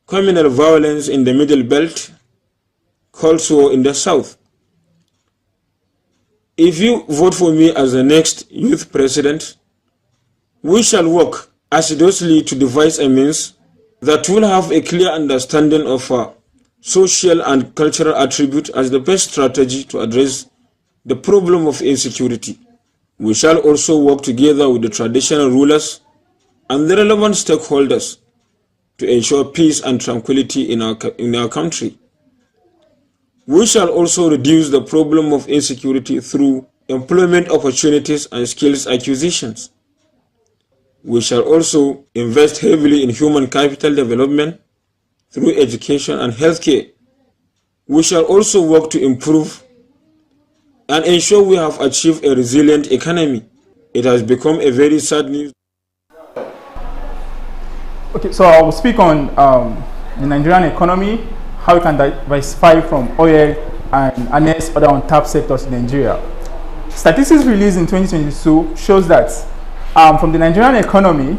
communal violence in the Middle Belt, Cold War in the south. If you vote for me as the next youth president, we shall work assiduously to devise a means that will have a clear understanding of social and cultural attributes as the best strategy to address the problem of insecurity. We shall also work together with the traditional rulers and the relevant stakeholders to ensure peace and tranquility in our country. We shall also reduce the problem of insecurity through employment opportunities and skills acquisitions. We shall also invest heavily in human capital development through education and healthcare. We shall also work to improve and ensure we have achieved a resilient economy. It has become a very sad news. Okay, so I will speak on the Nigerian economy, how we can diversify from oil and harness other untapped sectors in Nigeria. Statistics released in 2022 shows that from the Nigerian economy,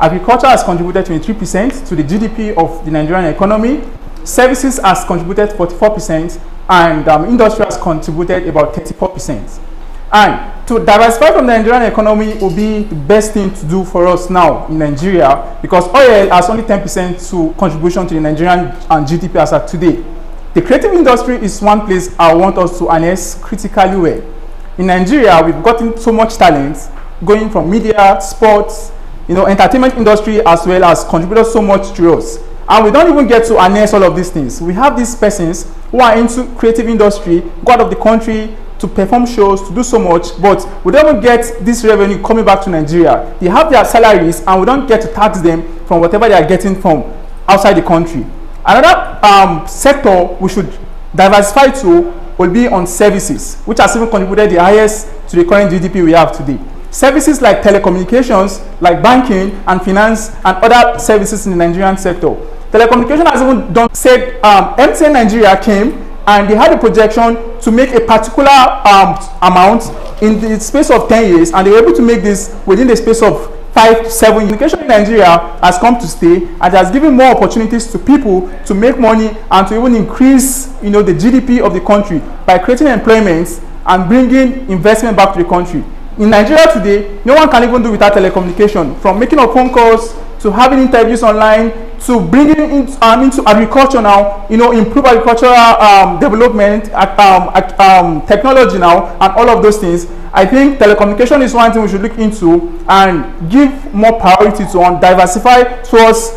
agriculture has contributed 23% to the GDP of the Nigerian economy, services has contributed 44%, and industry has contributed about 34%. And to diversify from the Nigerian economy will be the best thing to do for us now in Nigeria, because oil has only 10% to contribution to the Nigerian GDP as of today. The creative industry is one place I want us to harness critically well. In Nigeria, we've gotten so much talent, going from media, sports, entertainment industry, as well as contributed so much to us. And we don't even get to harness all of these things. We have these persons who are into creative industry, go out of the country to perform shows, to do so much, but we don't even get this revenue coming back to Nigeria. They have their salaries and we don't get to tax them from whatever they are getting from outside the country. Another sector we should diversify to will be on services, which has even contributed the highest to the current GDP we have today. Services like telecommunications, like banking and finance and other services in the Nigerian sector. Telecommunication has even said MTN Nigeria came and they had a projection to make a particular amount in the space of 10 years, and they were able to make this within the space of 5 to 7 years. Communication in Nigeria has come to stay and has given more opportunities to people to make money and to even increase the GDP of the country by creating employment and bringing investment back to the country. In Nigeria today, no one can even do without telecommunication, from making of phone calls to having interviews online to bringing into agriculture now, improve agricultural development, technology now, and all of those things. I think telecommunication is one thing we should look into and give more priority to, and diversify towards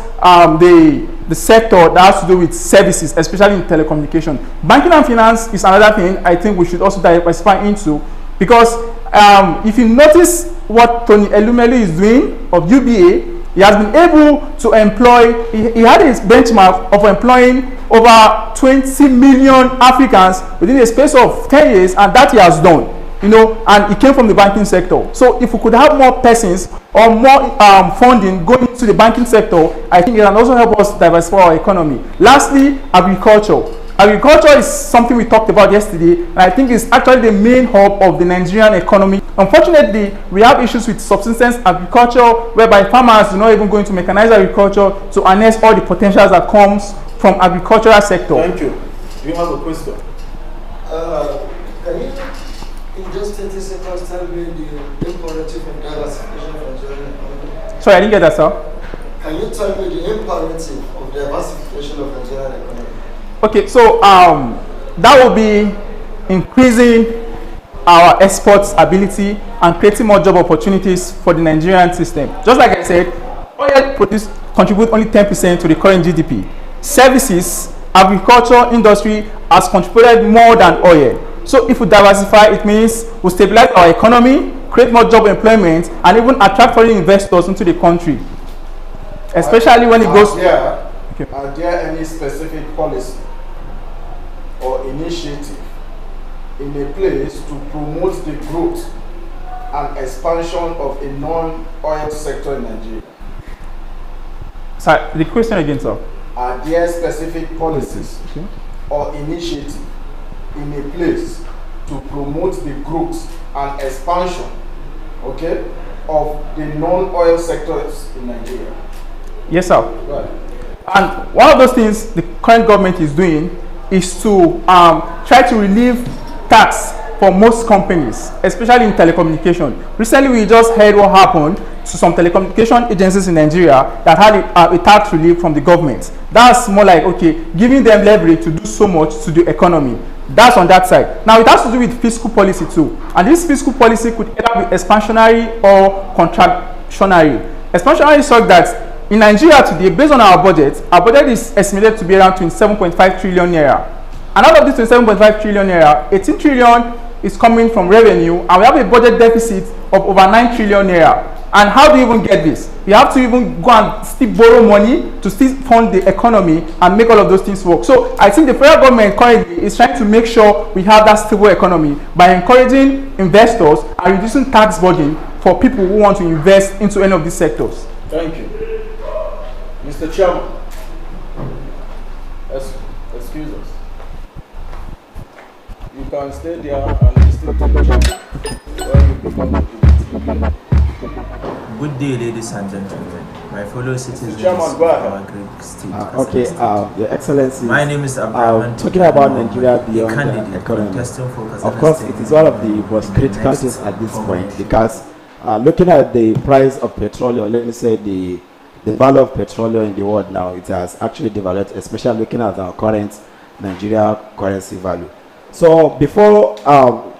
the sector that has to do with services, especially in telecommunication. Banking and finance is another thing I think we should also diversify into, because if you notice what Tony Elumelu is doing of UBA, he has been able to employ, he had his benchmark of employing over 20 million Africans within a space of 10 years, and that he has done, and it came from the banking sector. So if we could have more persons or more funding going into the banking sector, I think it can also help us diversify our economy. Lastly, agriculture. Agriculture is something we talked about yesterday, and I think it's actually the main hub of the Nigerian economy. Unfortunately, we have issues with subsistence agriculture, whereby farmers are not even going to mechanize agriculture to harness all the potentials that comes from agricultural sector. Thank you. Do you have a question? Can you, in just 30 seconds, tell me the imperative of diversification of Nigerian economy? Sorry, I didn't get that, sir. Can you tell me the imperative of diversification of Nigerian economy? Okay, so that will be increasing our exports ability and creating more job opportunities for the Nigerian system. Just like I said, oil contribute only 10% to the current GDP. Services, agriculture, industry has contributed more than oil. So if we diversify, it means we stabilize our economy, create more job employment, and even attract foreign investors into the country. Especially when it goes... Are there any specific policy or initiative in a place to promote the growth and expansion of a non-oil sector in Nigeria? Sorry, the question again, sir. Are there specific policies or initiative in a place to promote the growth and expansion, okay, of the non-oil sectors in Nigeria? Yes, sir. Right. And one of those things the current government is doing is to try to relieve tax for most companies, especially in telecommunication. Recently, we just heard what happened to some telecommunication agencies in Nigeria that had a tax relief from the government. That's more like, okay, giving them leverage to do so much to the economy. That's on that side. Now, it has to do with fiscal policy too. And this fiscal policy could either be expansionary or contractionary. Expansionary such that in Nigeria today, based on our budget is estimated to be around 27.5 trillion naira. And out of this 27.5 trillion naira, 18 trillion is coming from revenue, and we have a budget deficit of over 9 trillion naira. And how do you even get this? You have to even go and still borrow money to still fund the economy and make all of those things work. So I think the federal government currently is trying to make sure we have that stable economy by encouraging investors and reducing tax burden for people who want to invest into any of these sectors. Thank you. Mr. Chairman, excuse us. You can stay there and listen to the chairman when you become the Good day, ladies and gentlemen, my fellow citizens Chairman, of our great state. Your Excellency. My name is Abraham. Talking about Nigeria beyond the economy. Of course, it is one of the most critical things at this point because looking at the price of petroleum, let me say the value of petroleum in the world now, it has actually developed, especially looking at our current Nigeria currency value. So before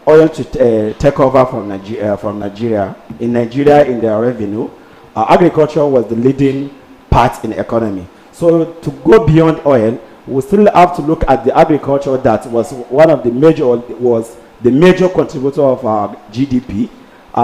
oil to take over from Nigeria, in their revenue, agriculture was the leading part in the economy. So to go beyond oil, we still have to look at the agriculture that was one of the major contributor of our GDP.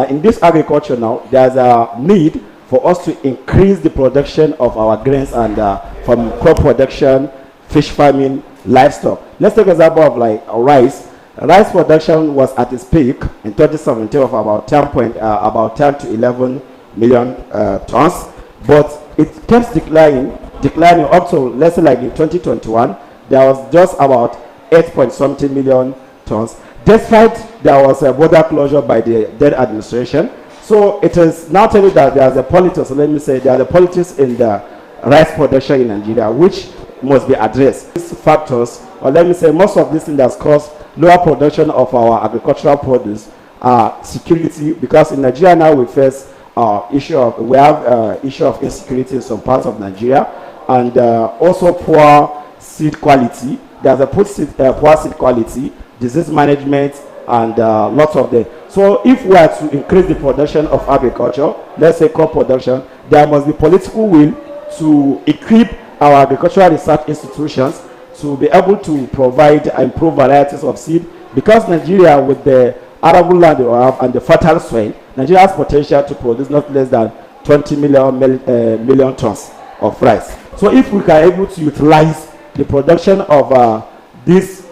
In this agriculture now, there's a need for us to increase the production of our grains and from crop production, fish farming, livestock. Let's take an example of like rice. Rice production was at its peak in 2017 of about 10 to 11 million tons, but it kept declining up to, let's say, like in 2021, there was just about 8.something million tons, despite there was a border closure by the then administration. So it is now telling you that there's a politics, let me say, there's a politics in the rice production in Nigeria, which must be addressed. These factors, or let me say, most of these things that cause lower production of our agricultural produce are security, because in Nigeria now we face issue of insecurity in some parts of Nigeria, and also poor seed quality. There's a poor seed quality, disease management, and lots of them. So if we are to increase the production of agriculture, let's say crop production, there must be political will to equip our agricultural research institutions to be able to provide and improve varieties of seed, because Nigeria, with the arable land we have and the fertile soil, Nigeria has potential to produce not less than 20 million tons of rice. So if we are able to utilize the production of these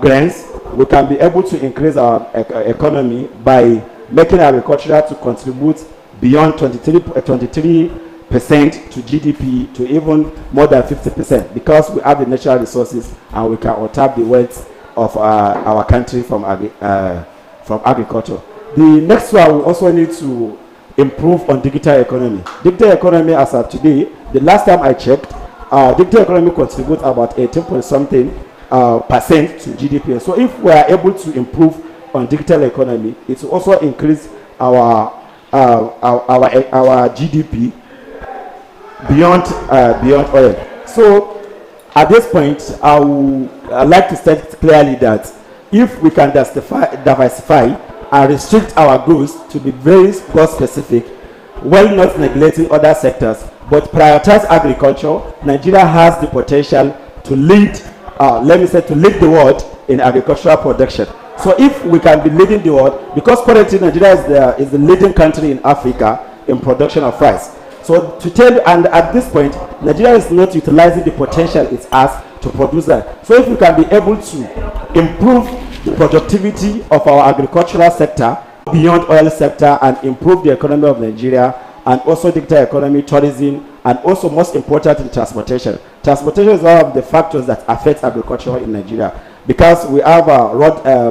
grains, we can be able to increase our economy by making agriculture to contribute beyond 23% to GDP, to even more than 50%, because we have the natural resources and we can untap the wealth of our country from agriculture. The next one, we also need to improve on digital economy. Digital economy, as of today, the last time I checked, digital economy contributes about 18.something percent to GDP. So if we are able to improve on digital economy, it will also increase our GDP beyond oil. So at this point, I'd like to state clearly that if we can diversify and restrict our growth to be very cost specific, while not neglecting other sectors, but prioritize agriculture, Nigeria has the potential to lead, to lead the world in agricultural production. So if we can be leading the world, because currently Nigeria is the leading country in Africa in production of rice. So to tell you, and at this point, Nigeria is not utilizing the potential it has to produce that. So if we can be able to improve the productivity of our agricultural sector beyond oil sector and improve the economy of Nigeria, and also digital economy, tourism, and also most important, transportation. Transportation is one of the factors that affect agriculture in Nigeria, because we have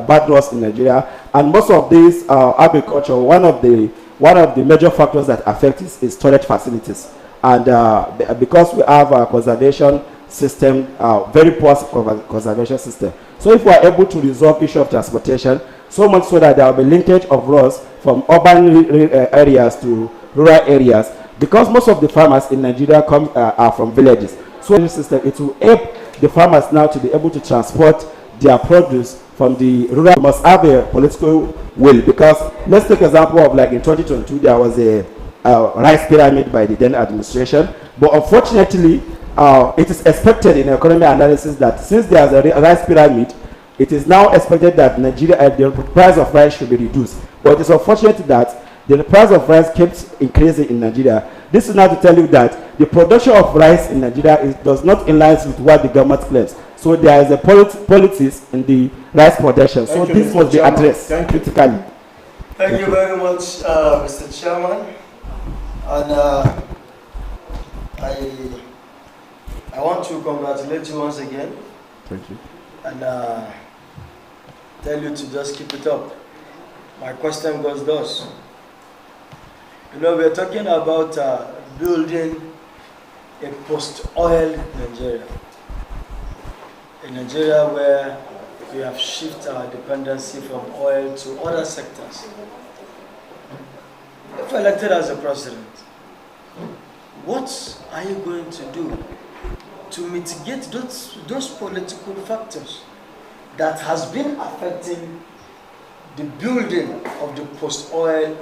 bad roads in Nigeria, and most of these agriculture, one of the major factors that affect is storage facilities, and because we have a conservation system, very poor conservation system. So if we are able to resolve issue of transportation, so much so that there will be linkage of roads from urban areas to rural areas, because most of the farmers in Nigeria are from villages. So the system, it will help the farmers now to be able to transport their produce from the rural. We must have a political will, because let's take example of, like, in 2022 there was a rice pyramid by the then administration, but unfortunately it is expected in economic analysis that since there is a rice pyramid, it is now expected that Nigeria, the price of rice should be reduced. But it is unfortunate that the price of rice keeps increasing in Nigeria. This is now to tell you that the production of rice in Nigeria does not align with what the government claims. So there is a politics in the rice production. So this must be addressed critically. Thank you very much, Mr. Chairman. And I want to congratulate you once again. Thank you. And tell you to just keep it up. My question goes thus. You know, we're talking about building a post-oil Nigeria. A Nigeria where we have shifted our dependency from oil to other sectors. If elected as a president, what are you going to do to mitigate those political factors that has been affecting the building of the post-oil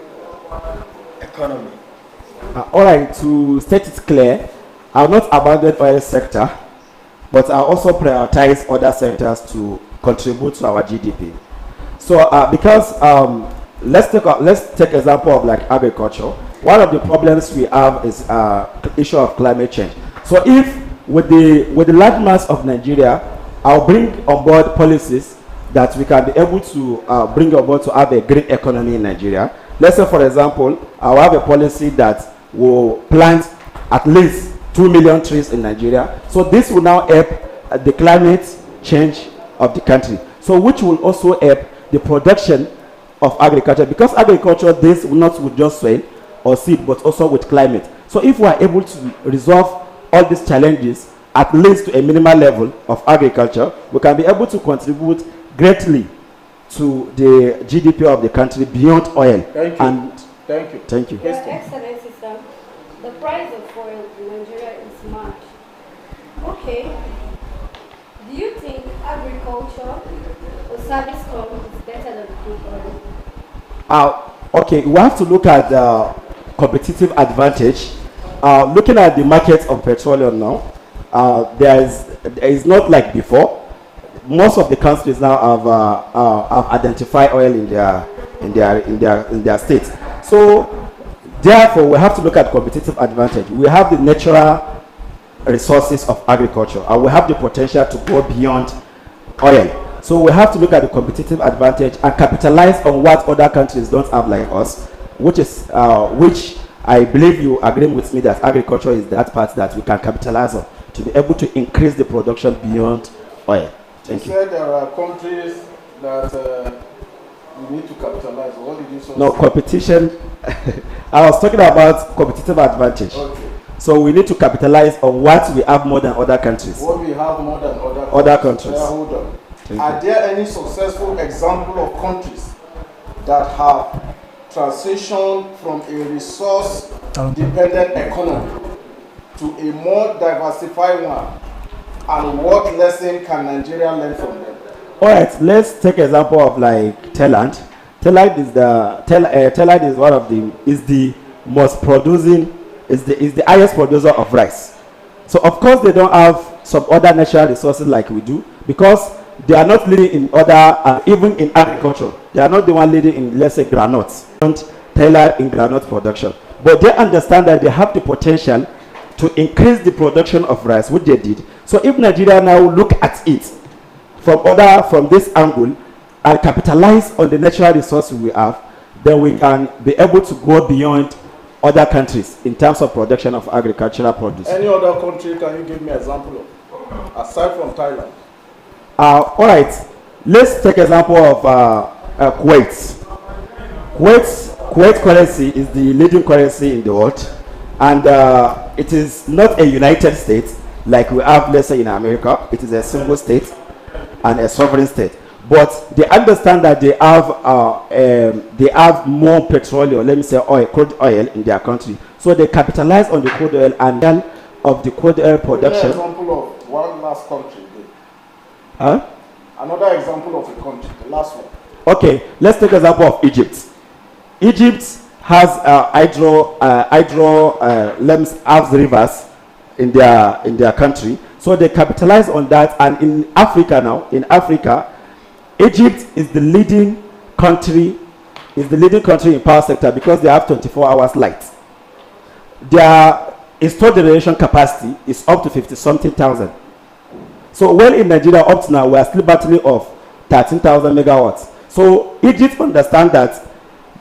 economy? All right, to state it clear, I will not abandon oil sector, but I also prioritize other sectors to contribute to our GDP. So because let's take example of, like, agriculture. One of the problems we have is issue of climate change. So if with the large mass of Nigeria, I'll bring on board policies that we can be able to bring on board to have a green economy in Nigeria. Let's say, for example, I'll have a policy that will plant at least 2 million trees in Nigeria. So this will now help the climate change of the country. So which will also help the production of agriculture, because agriculture deals not with just soil or seed, but also with climate. So if we are able to resolve all these challenges, at least to a minimal level of agriculture, we can be able to contribute greatly to the GDP of the country beyond oil. Thank you. Thank you. Thank you. Your Excellency, sir, the price of oil in Nigeria is mad. Okay. Do you think agriculture or service crop is better than crude oil? Okay, we have to look at the competitive advantage. Looking at the market of petroleum now, there is not like before. Most of the countries now have identified oil in their states. So therefore, we have to look at competitive advantage. We have the natural resources of agriculture, and we have the potential to go beyond oil. So we have to look at the competitive advantage and capitalize on what other countries don't have like us, which I believe you agree with me that agriculture is that part that we can capitalize on to be able to increase the production beyond oil. Thank you. You said there are countries that we need to capitalize. What did you say? No, competition. I was talking about competitive advantage. Okay. So we need to capitalize on what we have more than other countries. What we have more than other countries. Hold on. Are there any successful example of countries that have transitioned from a resource-dependent economy to a more diversified one? And what lesson can Nigeria learn from them? All right, let's take example of, like, Thailand. Thailand is one of the most producing, is the highest producer of rice. So of course they don't have some other natural resources like we do, because they are not leading in other, even in agriculture. They are not the one leading in, let's say, granules. Thailand in granite production, but they understand that they have the potential to increase the production of rice, which they did. So if Nigeria now look at it from this angle and capitalize on the natural resources we have, then we can be able to go beyond other countries in terms of production of agricultural produce. Any other country can you give me an example of, aside from Thailand? All right, let's take example of Kuwait. Kuwait currency is the leading currency in the world, and it is not a united state like we have, let's say, in America. It is a single state and a sovereign state. But they understand that they have more petroleum, let me say oil, crude oil in their country. So they capitalize on the crude oil and of the crude oil production. Another example of one last country. Huh? Another example of a country, the last one. Okay, let's take example of Egypt. Egypt has has rivers in their country, so they capitalize on that. And in Africa now, Egypt is the leading country in power sector because they have 24 hours light. Their installed generation capacity is up to 50-something thousand. So well, in Nigeria up to now we are still battling of 13,000 megawatts. So Egypt understand that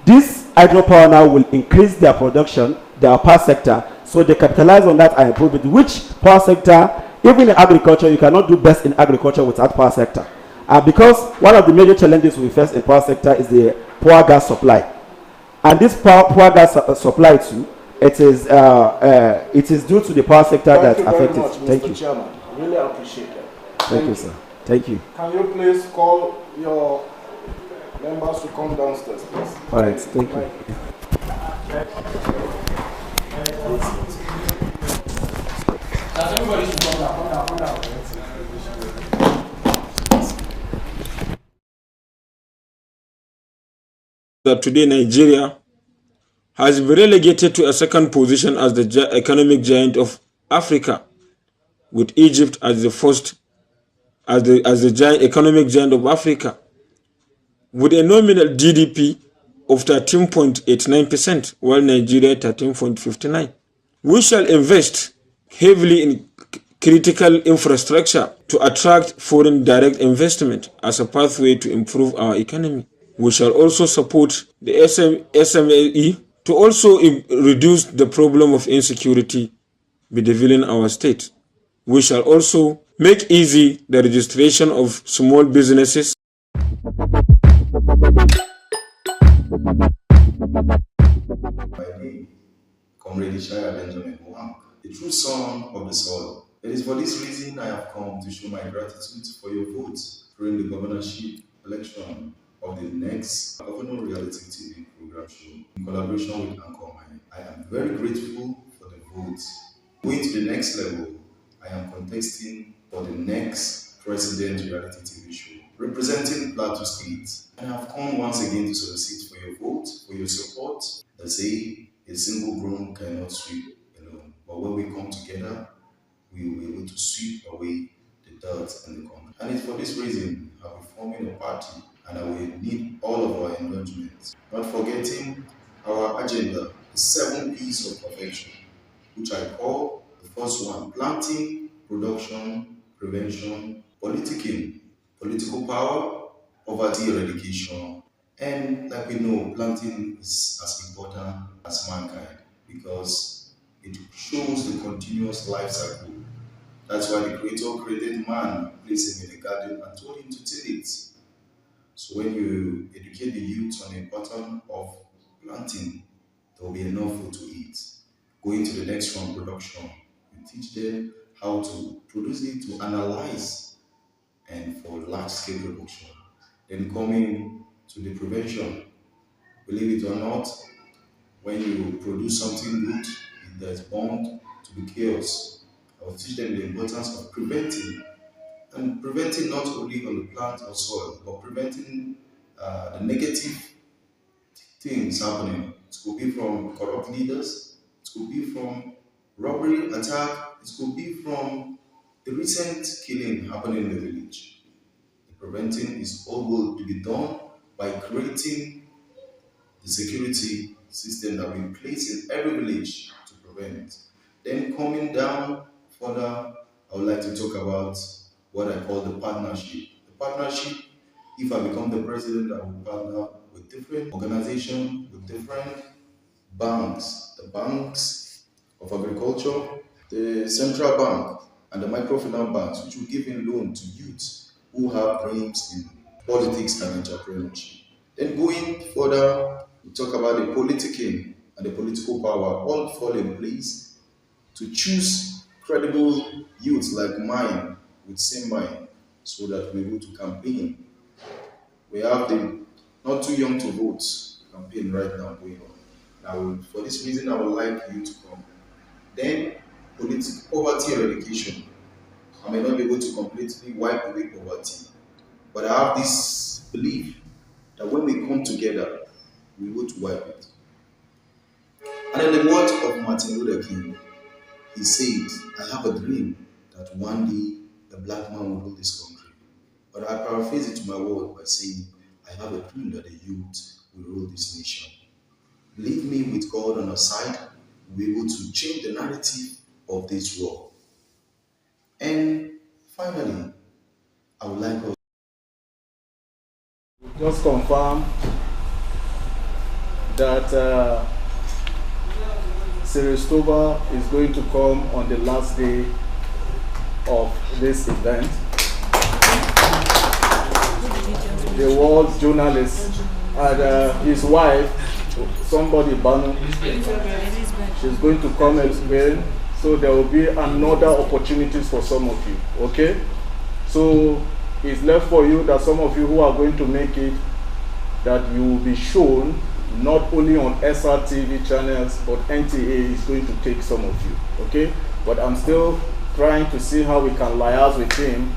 this hydropower now will increase their production, their power sector, so they capitalize on that and improve it. Which power sector, even in agriculture, you cannot do best in agriculture without power sector. Because one of the major challenges we face in power sector is the poor gas supply. And this poor gas supply too, it is due to the power sector that affects it. Thank you. Chairman. Really appreciate it. Thank you, sir. Thank you. Can you please call your members to come downstairs, please? All right, thank you. Everybody should come down. That today Nigeria has been relegated to a second position as the economic giant of Africa, with Egypt as the first, as the economic giant of Africa, with a nominal GDP of 13.89%, while Nigeria 13.59%. We shall invest heavily in critical infrastructure to attract foreign direct investment as a pathway to improve our economy. We shall also support the SME to also reduce the problem of insecurity bedeviling our state. We shall also make easy the registration of small businesses. Comrade Ishaya Benjamin Wang, the true son of the soil. It is for this reason I have come to show my gratitude for your vote during the governorship election of the next Governor Reality TV program show in collaboration with Anchor. I am very grateful for the vote. Going to the next level, I am contesting for the next President Reality TV show representing Plateau State. And I have come once again to solicit for your vote, for your support. They say a single broom cannot sweep alone, but when we come together, we will be able to sweep away the dirt and the concrete. And it's for this reason I'll be forming a party, and I will need all of our encouragement. Not forgetting our agenda, the 7 P's of perfection, which I call the first one: planting, production, prevention, politicking, political power, poverty eradication. And like we know, planting is as important as mankind because it shows the continuous life cycle. That's why the Creator created man, placed him in the garden and told him to till it. So when you educate the youth on the importance of planting, there will be enough food to eat. Going to the next one, production. You teach them how to produce it, to analyze, and for large-scale production. Then coming to the prevention, believe it or not, when you produce something good, there's bound to be chaos. I will teach them the importance of preventing, and preventing not only on the plant or soil, but preventing the negative things happening. It could be from corrupt leaders, it could be from robbery, attack, it could be from the recent killing happening in the village. Preventing is all will be done by creating the security system that we place in every village to prevent. Then coming down further, I would like to talk about what I call the partnership. The partnership, if I become the president, I will partner with different organizations, with different banks, the banks of agriculture, the central bank, and the microfinance banks, which will give in loan to youth who have dreams in politics and entrepreneurship. Then going further, we talk about the politicking and the political power, all fall in place to choose credible youths like mine with same mind so that we're able to campaign. We have the not too young to vote campaign right now going on. Now, for this reason, I would like you to come. Then, poverty eradication. I may not be able to completely wipe away poverty, but I have this belief that when we come together, we're able to wipe it. And in the words of Martin Luther King, he said, I have a dream that one day a black man will rule this country. But I paraphrase it to my word by saying, I have a dream that the youth will rule this nation. Leave me with God on our side, we'll be able to change the narrative of this world. And finally, I would like us just confirm that Siristoba is going to come on the last day of this event. The world journalist and his wife, somebody Banu, she's going to come as well. So there will be another opportunities for some of you. Okay? So it's left for you that some of you who are going to make it, that you will be shown not only on SRTV channels, but NTA is going to take some of you. Okay? But I'm still trying to see how we can liaise with him,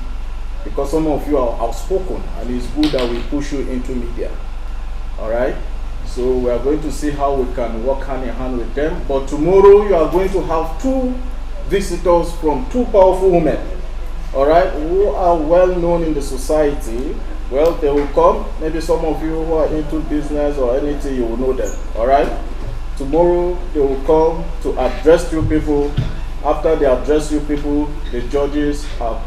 because some of you are outspoken and it's good that we push you into media. Alright? So we are going to see how we can work hand in hand with them. But tomorrow you are going to have two visitors from two powerful women, alright, who are well known in the society. Well, they will come. Maybe some of you who are into business or anything, you will know them. Alright? Tomorrow they will come to address you people. After they address you people, the judges are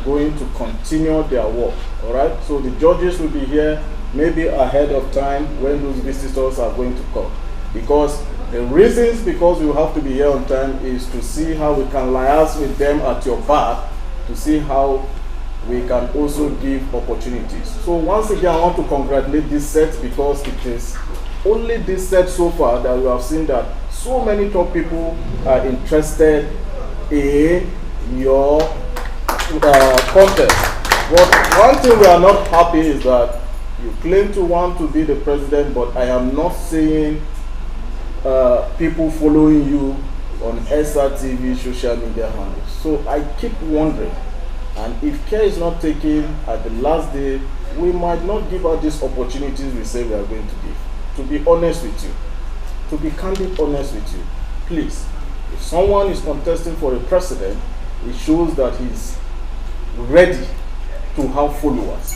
going to continue their work. Alright? So the judges will be here maybe ahead of time when those visitors are going to come. Because the reasons because you have to be here on time is to see how we can liaise with them at your back, to see how we can also give opportunities. So once again, I want to congratulate this set, because it is only this set so far that we have seen that so many top people are interested in your contest. But one thing we are not happy is that you claim to want to be the president, but I am not seeing people following you on SRTV social media handles. So I keep wondering, and if care is not taken at the last day, we might not give out these opportunities we say we are going to give. To be honest with you, to be candid honest with you, please, if someone is contesting for a president, it shows that he's ready to have followers.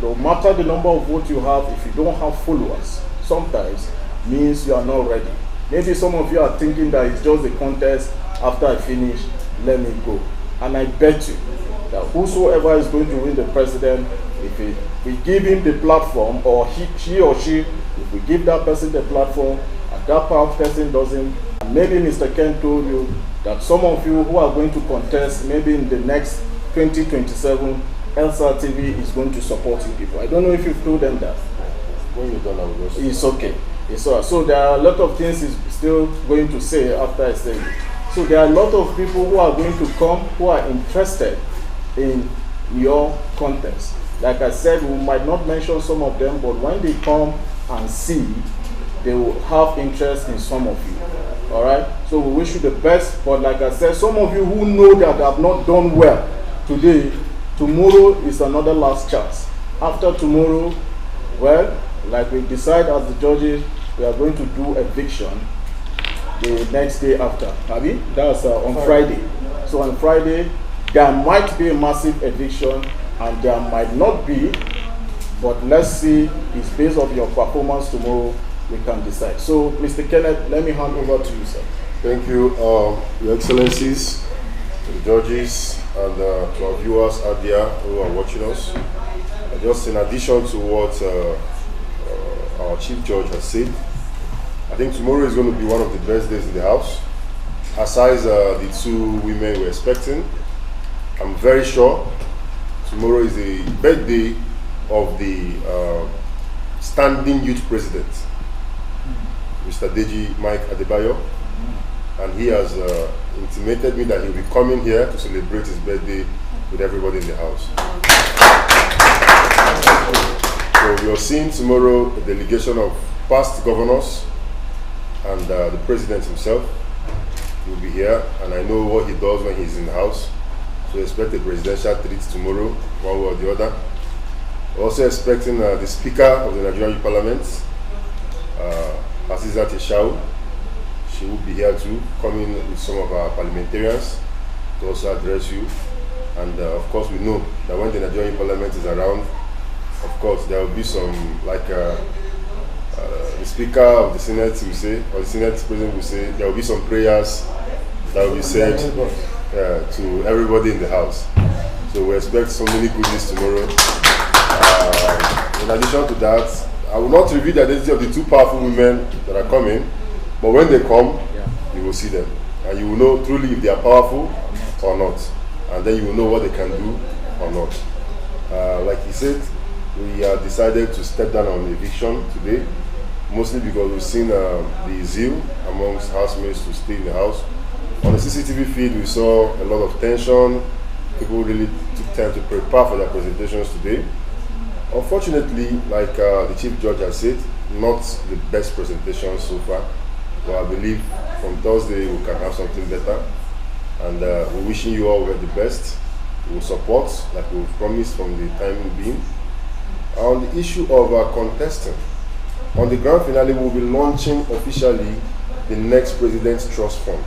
No matter the number of votes you have, if you don't have followers, sometimes means you are not ready. Maybe some of you are thinking that it's just a contest, after I finish, let me go. And I bet you that whosoever is going to win the president, if we give him the platform, or he or she, if we give that person the platform, and that person doesn't, and maybe Mr. Ken told you that some of you who are going to contest, maybe in the next 2027, SRTV is going to support you people. I don't know if you've told them that. When you don't know, it's okay. It's all right. So there are a lot of things he's still going to say after I say it. So there are a lot of people who are going to come who are interested in your contest. Like I said, we might not mention some of them, but when they come and see, they will have interest in some of you. Alright? So we wish you the best, but like I said, some of you who know that have not done well today, tomorrow is another last chance. After tomorrow, well, like we decide as the judges, we are going to do eviction the next day after. Abi? That's on Friday. So on Friday, there might be a massive eviction and there might not be, but let's see. It's based on your performance tomorrow, we can decide. So Mr. Kenneth, let me hand over to you, sir. Thank you, Your Excellencies, the judges, and to our viewers out there who are watching us. Just in addition to what our Chief Judge has said, I think tomorrow is going to be one of the best days in the house. Aside the two women we're expecting, I'm very sure tomorrow is the birthday of the standing youth president, Mr. Deji Mike Adebayo, and he has intimated me that he'll be coming here to celebrate his birthday with everybody in the house. So you're seeing tomorrow a delegation of past governors and the president himself will be here, and I know what he does when he's in the house. So expect a presidential treat tomorrow, one way or the other. Also expecting the Speaker of the Nigerian Youth Parliament, Asisat Shao. She will be here too, coming with some of our parliamentarians to also address you. And of course, we know that when the Nigerian Parliament is around, of course, there will be some, like the Speaker of the Senate will say, or the Senate President will say, there will be some prayers that will be said to everybody in the house. So we expect so many goodies tomorrow. In addition to that, I will not reveal the identity of the two powerful women that are coming, but when they come, you will see them. And you will know truly if they are powerful or not. And then you will know what they can do or not. Like he said, we decided to step down on eviction today, mostly because we've seen the zeal amongst housemates to stay in the house. On the CCTV feed, we saw a lot of tension. People really took time to prepare for their presentations today. Unfortunately, like the Chief Judge has said, not the best presentation so far. But I believe from Thursday we can have something better. And we're wishing you all the best. We will support, like we've promised from the time being. On the issue of contesting, on the grand finale, we'll be launching officially the next President's Trust Fund.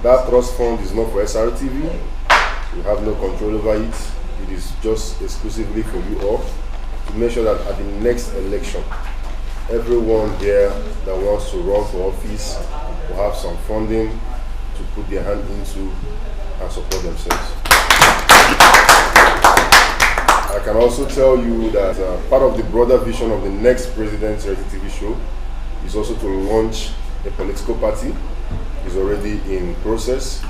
That trust fund is not for SRTV. We have no control over it. It is just exclusively for you all to make sure that at the next election, everyone here that wants to run for office will have some funding to put their hand into and support themselves. I can also tell you that part of the broader vision of the next President's SRTV show is also to launch a political party. It's already in process.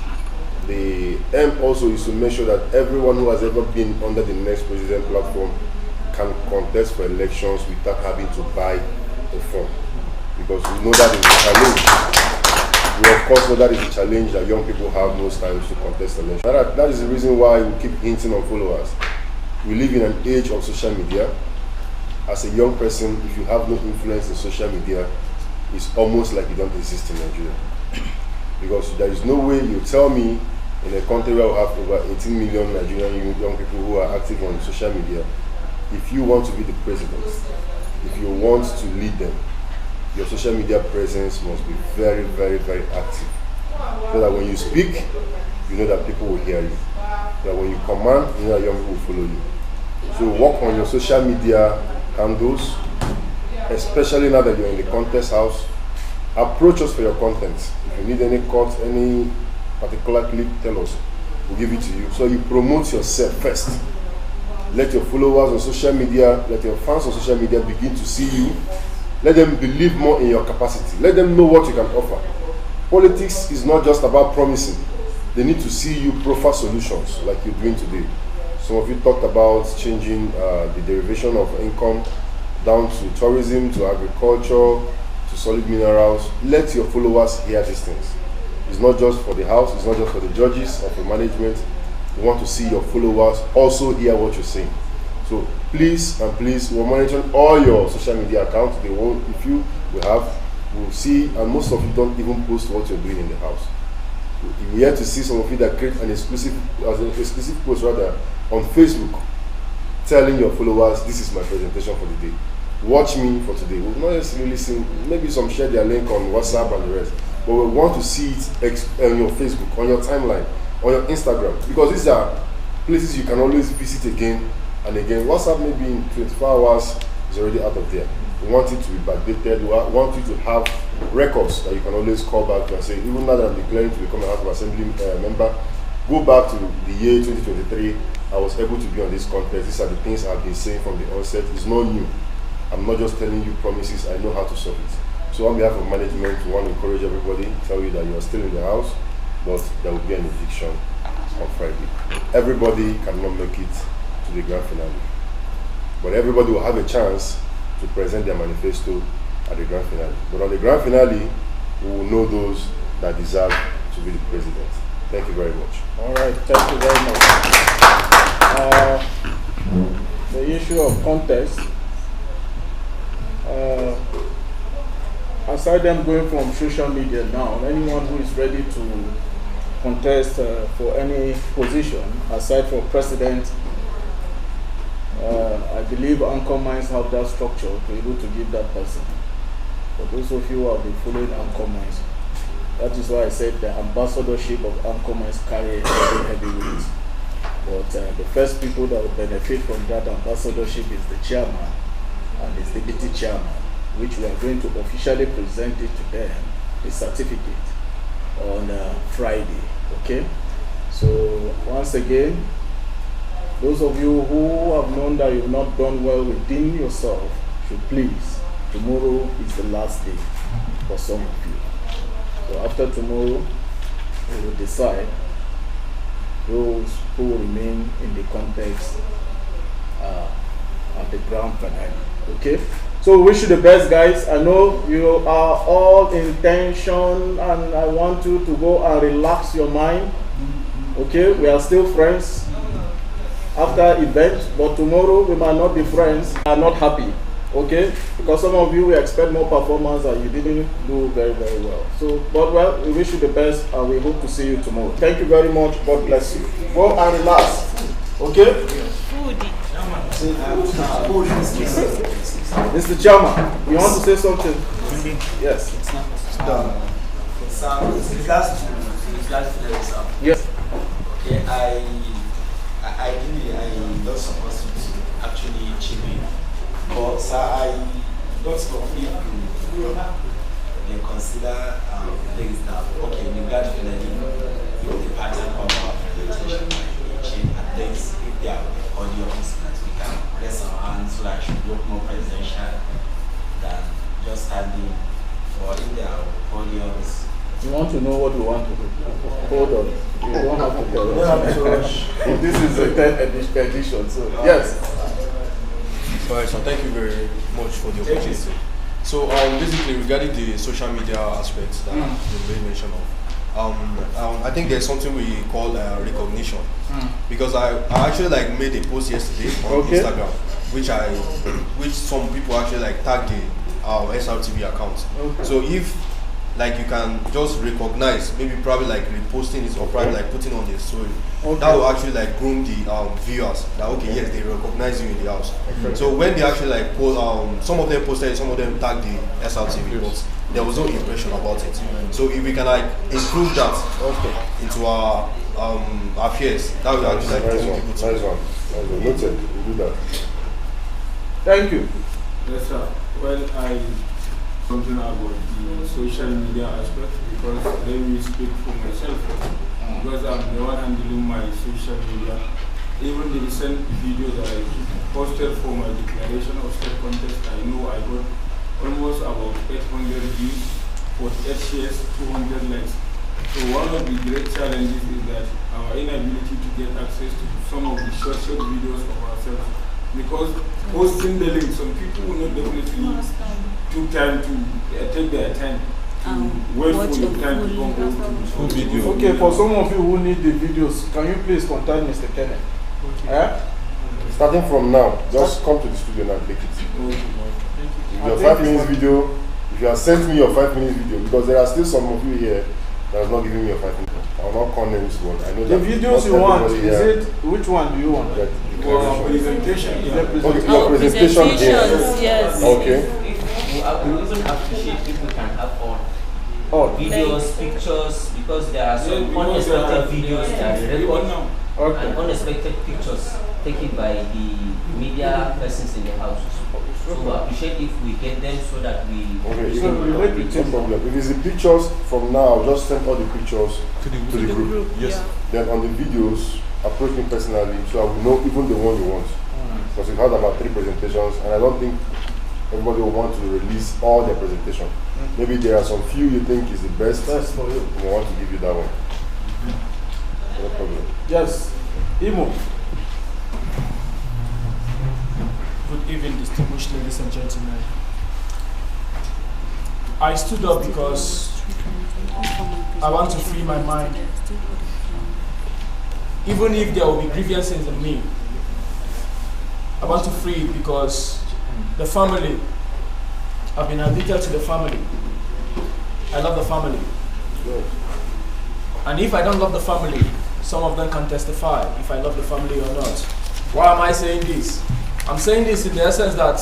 The aim also is to make sure that everyone who has ever been under the next president platform can contest for elections without having to buy a form. Because we know that is a challenge. We of course know that is a challenge that young people have most times to contest elections. That is the reason why we keep hinting on followers. We live in an age of social media. As a young person, if you have no influence in social media, it's almost like you don't exist in Nigeria. Because there is no way you tell me in a country where we have over 18 million Nigerian young people who are active on social media, if you want to be the president, if you want to lead them, your social media presence must be very, very, very active. So that when you speak, you know that people will hear you. That when you command, you know that young people will follow you. So work on your social media handles, especially now that you're in the contest house. Approach us for your content. If you need any cut, any particular clip, tell us. We'll give it to you. So you promote yourself first. Let your followers on social media, let your fans on social media begin to see you. Let them believe more in your capacity. Let them know what you can offer. Politics is not just about promising. They need to see you proffer solutions like you're doing today. Some of you talked about changing the derivation of income down to tourism, to agriculture, to solid minerals. Let your followers hear these things. It's not just for the house, it's not just for the judges or for management. We want to see your followers also hear what you're saying. So please and please, we're monitoring all your social media accounts. They won't, if you will have, we'll see, and most of you don't even post what you're doing in the house. We are to see some of you that create an exclusive post rather on Facebook, telling your followers, this is my presentation for the day. Watch me for today. We'll not necessarily see, maybe some share their link on WhatsApp and the rest, but we want to see it on your Facebook, on your timeline, on your Instagram, because these are places you can always visit again and again. WhatsApp maybe in 24 hours is already out of there. We want it to be backdated. We want you to have records that you can always call back to and say, even now that I'm declaring to become a House of Assembly member, go back to the year 2023. I was able to be on this contest. These are the things I've been saying from the onset. It's not new. I'm not just telling you promises. I know how to solve it. So on behalf of management, we want to encourage everybody, tell you that you are still in the house, but there will be an eviction on Friday. everybody cannot make it to the grand finale. But everybody will have a chance to present their manifesto at the grand finale. But on the grand finale, we will know those that deserve to be the president. Thank you very much. All right, thank you very much. The issue of contest, aside them going from social media now, anyone who is ready to contest for any position, aside from president, I believe Anchor Mines have that structure to be able to give that person. For those of you who have been following Anchor Mines, that is why I said the ambassadorship of Anchor Mines carry a very heavy weight. But the first people that will benefit from that ambassadorship is the chairman and his deputy chairman, which we are going to officially present it to them, the certificate, on Friday. Okay? So once again, those of you who have known that you've not done well within yourself should please, tomorrow is the last day for some of you. So after tomorrow, we will decide those who will remain in the context at the grand finale. Okay? So we wish you the best, guys. I know you are all in tension and I want you to go and relax your mind. Okay? We are still friends after event, but tomorrow we might not be friends. We are not happy. Okay? Because some of you will expect more performance and you didn't do very, very well. So, but well, we wish you the best and we hope to see you tomorrow. Thank you very much. God bless you. Go and relax. Okay? Mr. Chairman, you want to say something? Yes. Yes. Okay, I'm not supposed to actually chip in, but sir, I got complete they consider things that okay, we got finally the pattern of our presentation might change and things if they are audience that we can press our hands so that should look more presidential than just standing or in their audience. You want to know what we want to do? Hold on. You don't have to tell us. This is the 10th edition, so yes. Alright, so thank you very much for the opportunity. So basically regarding the social media aspects that you made mention of, I think there's something we call recognition. Because I actually like made a post yesterday on Instagram, which some people actually like tagged the SRTV account. So if like you can just recognize, maybe probably like reposting it or probably like putting on the story, that will actually like groom the viewers that okay, yes, they recognize you in the house. So when they actually like post, some of them posted, some of them tagged the SRTV, but there was no impression about it. So if we can like improve that into our affairs, that will actually like groom people to Noted. We do that. Thank you. Yes, sir. Well, something about the social media aspect because let me speak for myself because I'm the one handling my social media. Even the recent video that I posted for my declaration of state contest, I know I got almost about 800 views, 48 shares, 200 likes. So one of the great challenges is that our inability to get access to some of the short videos of ourselves. Because posting the link, some people will not definitely took time to take their time to wait for your time to come to video. Okay, for some of you who need the videos, can you please contact Mr. Kenneth? Starting from now, just come to the studio and click it. Your 5 minutes video, if you have sent me your 5 minutes video, because there are still some of you here that is not giving me your 5 minutes. I'll not call names, but I know the videos you want, is it, which one do you want? Presentation. Okay, your presentation here. Yes. Okay. We even appreciate if we can have on videos, pictures, because there are some unexpected videos that we record and unexpected pictures taken by the media persons in the house. So we appreciate if we get them so that we... Okay, so no problem. If it's the pictures from now, just send all the pictures to the group. Yes. Yeah. Then on the videos, approach me personally so I will know even the one you want. Because we've had about 3 presentations and I don't think everybody will want to release all their presentation. Maybe there are some few you think is the best for you. We want to give you that one. No problem. Yes. Imo. Good evening, distinguished ladies and gentlemen. I stood up because I want to free my mind. Even if there will be grievances in me, I want to free it because the family, I've been addicted to the family. I love the family. And if I don't love the family, some of them can testify if I love the family or not. Why am I saying this? I'm saying this in the essence that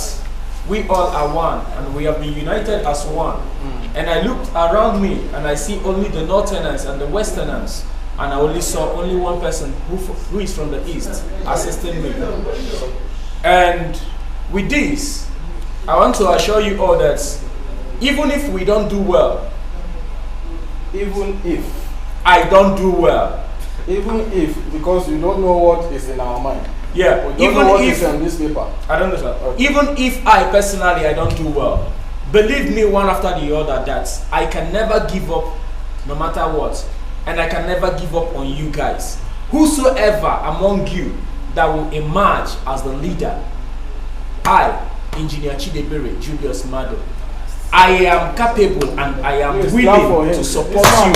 we all are one and we have been united as one. And I looked around me and I see only the northerners and the westerners, and I only saw only one person who is from the east assisting me. And with this, I want to assure you all that even if we don't do well, Even if I don't do well, even if, because you don't know what is in our mind. Yeah, We don't even know what if is on this paper. I don't understand. Even if I personally I don't do well, believe me one after the other that I can never give up no matter what, and I can never give up on you guys. Whosoever among you that will emerge as the leader, I, Engineer Chidebere Julius Mado, I am capable and I am willing to support you.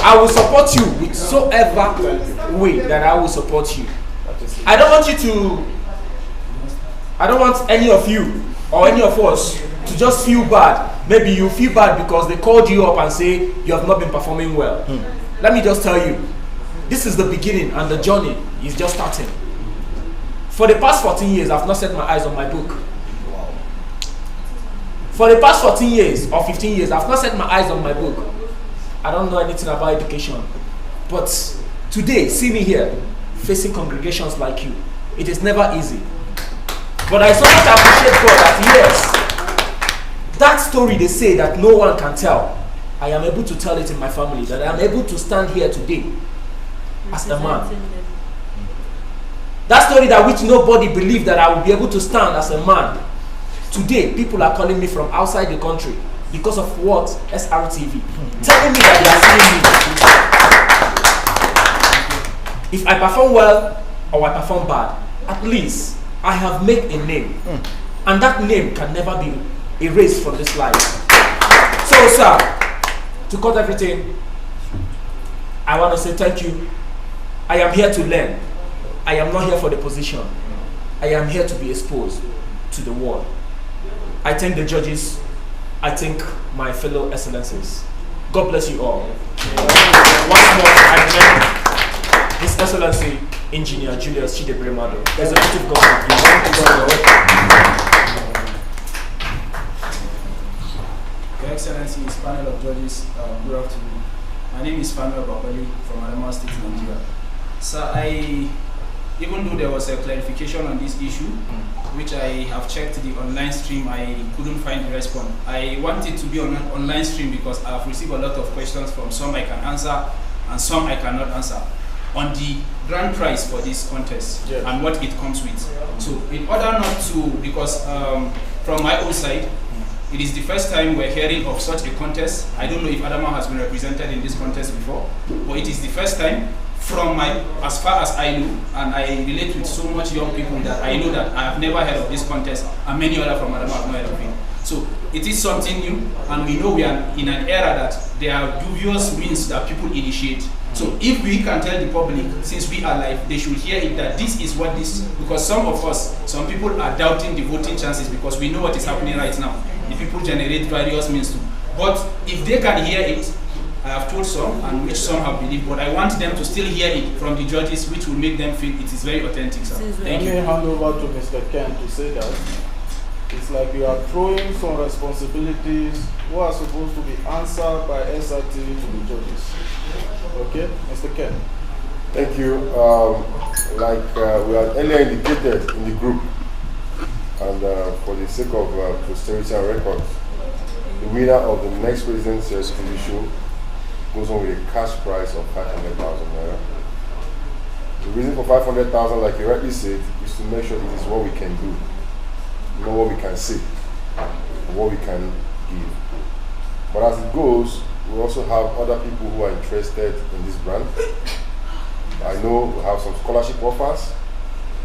I will support you with whatsoever way that I will support you. I don't want any of you or any of us to just feel bad. Maybe you feel bad because they called you up and say you have not been performing well. Let me just tell you, this is the beginning and the journey is just starting. For the past 14 years, I've not set my eyes on my book. For the past 14 years or 15 years, I've not set my eyes on my book. I don't know anything about education. But today, see me here, facing congregations like you. It is never easy. But I so much appreciate God that yes, that story they say that no one can tell, I am able to tell it in my family, that I am able to stand here today as a man. That story that which nobody believed that I would be able to stand as a man. Today, people are calling me from outside the country because of what? SRTV. Telling me that they are seeing me. If I perform well or I perform bad, at least I have made a name. And that name can never be erased from this life. So, sir, to cut everything, I want to say thank you. I am here to learn. I am not here for the position. I am here to be exposed to the world. I thank the judges. I thank my fellow excellencies. God bless you all. Once more, I thank His Excellency Engineer Julius Chidebere Mado, Executive Governor. Your Excellencies, panel of judges, good afternoon. My name is Fanuel Babali from Adamawa State, Nigeria. Sir, even though there was a clarification on this issue, which I have checked the online stream, I couldn't find a response. I want it to be on an online stream because I have received a lot of questions from some I can answer and some I cannot answer on the grand prize for this contest and what it comes with. So in order not to, because from my own side, it is the first time we're hearing of such a contest. I don't know if Adamawa has been represented in this contest before, but it is the first time. From as far as I know, and I relate with so much young people that I know that I have never heard of this contest, and many other from Adamawa have not heard of it. So it is something new, and we know we are in an era that there are dubious means that people initiate. So if we can tell the public, since we are live, they should hear it that this is what this, because some people are doubting the voting chances because we know what is happening right now. The people generate various means too. But if they can hear it, I have told some, and which some have believed, but I want them to still hear it from the judges, which will make them feel it is very authentic, sir. Thank you. Let me hand over to Mr. Ken to say that it's like you are throwing some responsibilities who are supposed to be answered by SRTV to the judges. Okay, Mr. Ken. Thank you. We had earlier indicated in the group, and for the sake of posterity and records, the winner of the next President's SRTV show goes on with a cash prize of 500,000 naira. The reason for 500,000, like you rightly said, is to make sure it is what we can do, not what we can say, or what we can give. But as it goes, we also have other people who are interested in this brand. I know we have some scholarship offers.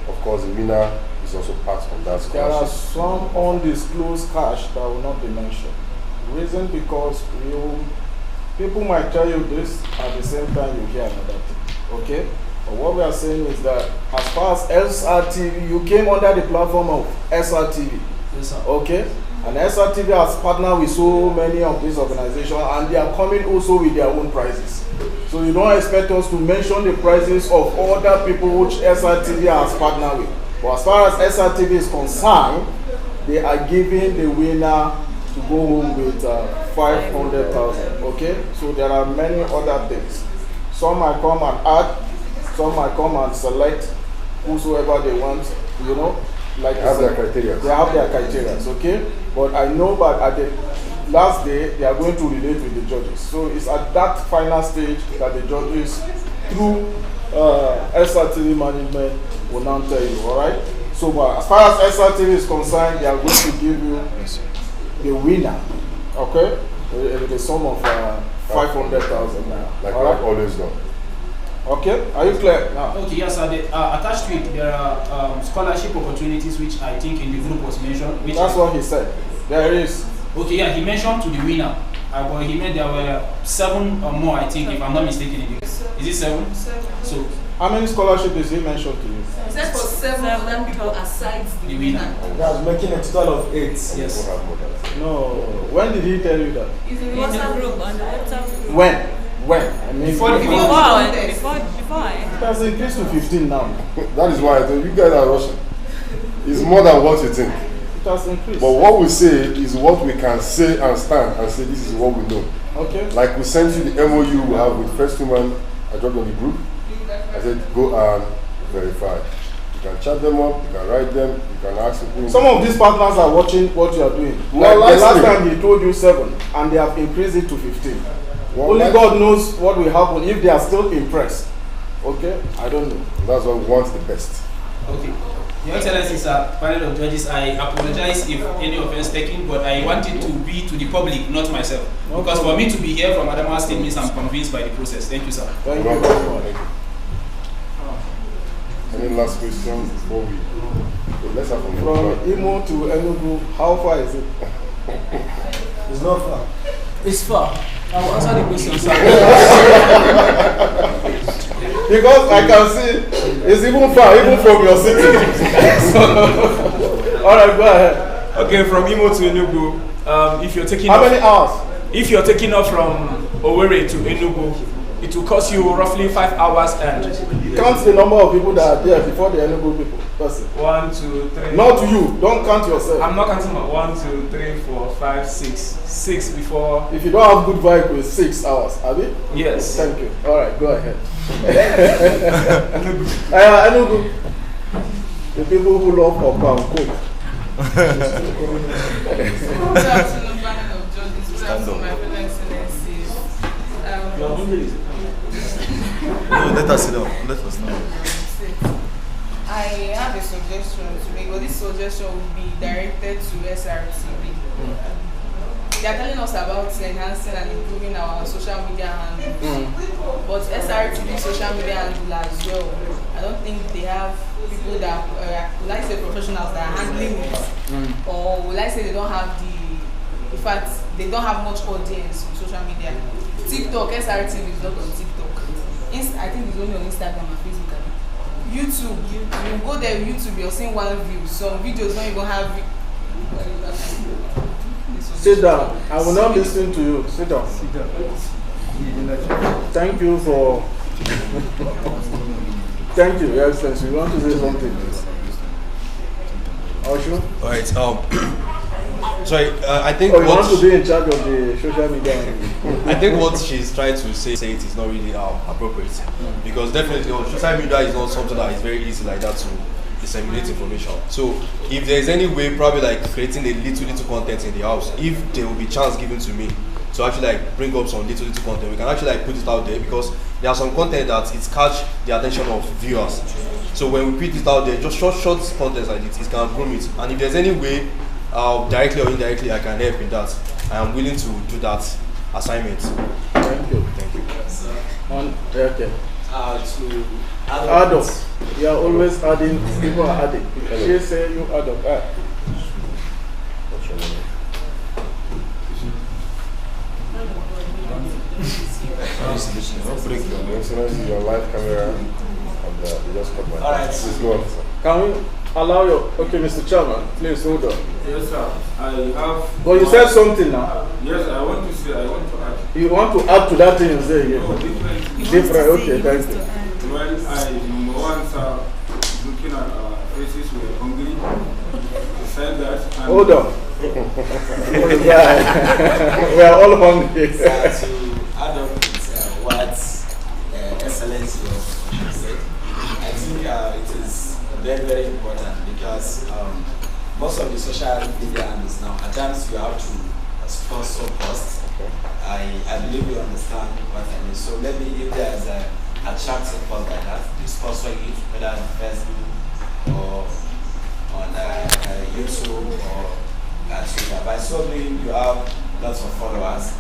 Of course, the winner is also part of that scholarship. There are some undisclosed cash that will not be mentioned. Reason because people might tell you this at the same time you hear another thing. Okay? But what we are saying is that as far as SRTV, you came under the platform of SRTV. Yes, sir. Okay? And SRTV has partnered with so many of these organizations, and they are coming also with their own prices. So you don't expect us to mention the prices of other people which SRTV has partnered with. But as far as SRTV is concerned, they are giving the winner to go home with 500,000. Okay? So there are many other things. Some might come and add, some might come and select whosoever they want, you know. Like they have their criteria. They have their criteria, okay? But I know that at the last day, they are going to relate with the judges. So it's at that final stage that the judges, through SRTV management, will now tell you, all right? So as far as SRTV is concerned, they are going to give you the winner, okay? With a sum of 500,000 now. Like I've always done. Okay, are you clear now? Okay, yes, sir. Attached to it, there are scholarship opportunities which I think in the group was mentioned. Which That's what he said. There is. Okay, yeah, he mentioned to the winner. But he meant there were 7 or more, I think, if I'm not mistaken. Is it 7? So, how many scholarships did he mention to you? Except for 7 other people aside the winner. That's making a total of 8. Yes. No. When did he tell you that? It's in the WhatsApp group. On the WhatsApp group. When? I mean, before it has increased to 15 now. That is why I told you guys are rushing. It's more than what you think. It has increased. But what we say is what we can say and stand and say this is what we know. Okay. Like we sent you the MOU we have with First Human, I dropped on the group. I said go and verify. You can chat them up, you can write them, you can ask people. Some of these partners are watching what you are doing. Like the last time he told you 7 and they have increased it to 15. Only God knows what will happen if they are still impressed. Okay? I don't know. That's what we want the best. Okay. Your Excellency, sir, panel of judges, I apologize if any offense taken, but I want it to be to the public, not myself. No because problem. for me to be here from Adamawa State means I'm convinced by the process. Thank you, sir. Thank you very much. Any last question before we go? Let's have From Imo to Enugu, how far is it? It's not far. It's far. I will answer the question, sir. Because I can see it's even far, even from your city. Alright, go ahead. Okay, from Imo to Enugu, if you're taking how many hours? If you're taking off from Owerri to Enugu, it will cost you roughly 5 hours and count the number of people that are there before the Enugu people. Person. 1, 2, 3. Not you. Don't count yourself. I'm not counting my 1, 2, 3, 4, 5, 6. 6 before. If you don't have good vehicle, it's 6 hours. Have you? Yes. Thank you. All right, go ahead. Enugu. The people who love Opa and Coke. Good afternoon, panel of judges. Good afternoon, my fellow excellencies. No, let us sit down. Let us know. I have a suggestion to make, but this suggestion will be directed to SRTV. They are telling us about enhancing and improving our social media handles. But SRTV social media handle as well, I don't think they have people that, will I say professionals that are handling it, or will I say they don't have in fact, they don't have much audience on social media. TikTok, SRTV is not on TikTok. I think it's only on Instagram and Facebook. YouTube, you go there, YouTube, you're seeing 1 view. Some videos don't even have. Sit down. I will not listen to you. Sit down. Thank you for. Thank you, Your Excellency. You want to say something? Oshu? All right. Sorry. I think. Oh, you want to be in charge of the social media? I think what she's trying to say it is not really appropriate, because definitely social media is not something that is very easy like that to disseminate information. So if there is any way, probably like creating a little content in the house, if there will be chance given to me to actually like bring up some little content, we can actually like put it out there, because there are some content that it catch the attention of viewers. So when we put it out there, just short content like this, it can groom it. And if there's any way, directly or indirectly, I can help in that, I am willing to do that. assignments. Thank you. Thank you. Okay. To Add up. You are always adding. People are adding. She say you add up. What's your name? Don't break your Excellency, your live camera, and you just cut my. All right. Please go on, sir. Can we allow your? Okay, Mr. Chairman, please hold on. Yes, sir. I have. But you said something now. Yes, I want to add. You want to add to that thing you say again? No, different. Different. Okay, thank you. Well, number one, sir, looking at our faces, we are hungry. Besides that, Hold on. We are all hungry. To add up with what Excellency said, I think it is very, very important because most of the social media handles now, at times you have to sponsor posts. I believe you understand what I mean. So maybe if there is a attractive post like that, you sponsor it, whether on Facebook or on YouTube or Twitter. By so doing, you have lots of followers.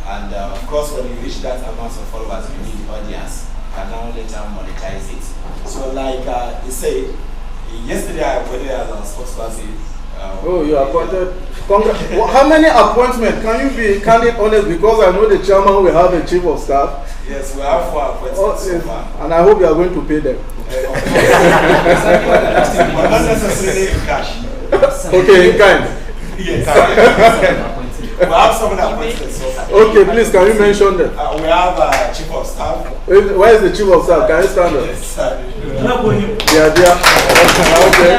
And of course, when you reach that amount of followers, you need audience. You can now later monetize it. So like he said, yesterday I appointed as a spokesperson. Oh, you appointed. How many appointments? Can you be candid honest? Because I know the chairman will have a chief of staff. Yes, we have 4 appointments so far. And I hope you are going to pay them. But not necessarily in cash. Okay, in kind. Yes. We have 7 appointments so far. Okay, please, can you mention them? We have chief of staff. Where is the chief of staff? Can you stand up? Yes, sir. Okay.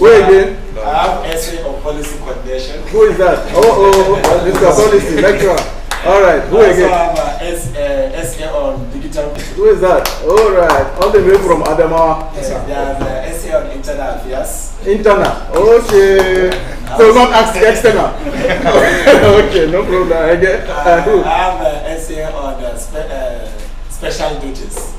Where again? I have essay on policy coordination. Who is that? Mr. Policy, lecturer. All right, who again? I also have essay on digital. Who is that? All right, all the way from Adamawa. There's essay on internal affairs. Internal. Okay. So not external. Okay, no problem. I get. I have an essay on special duties.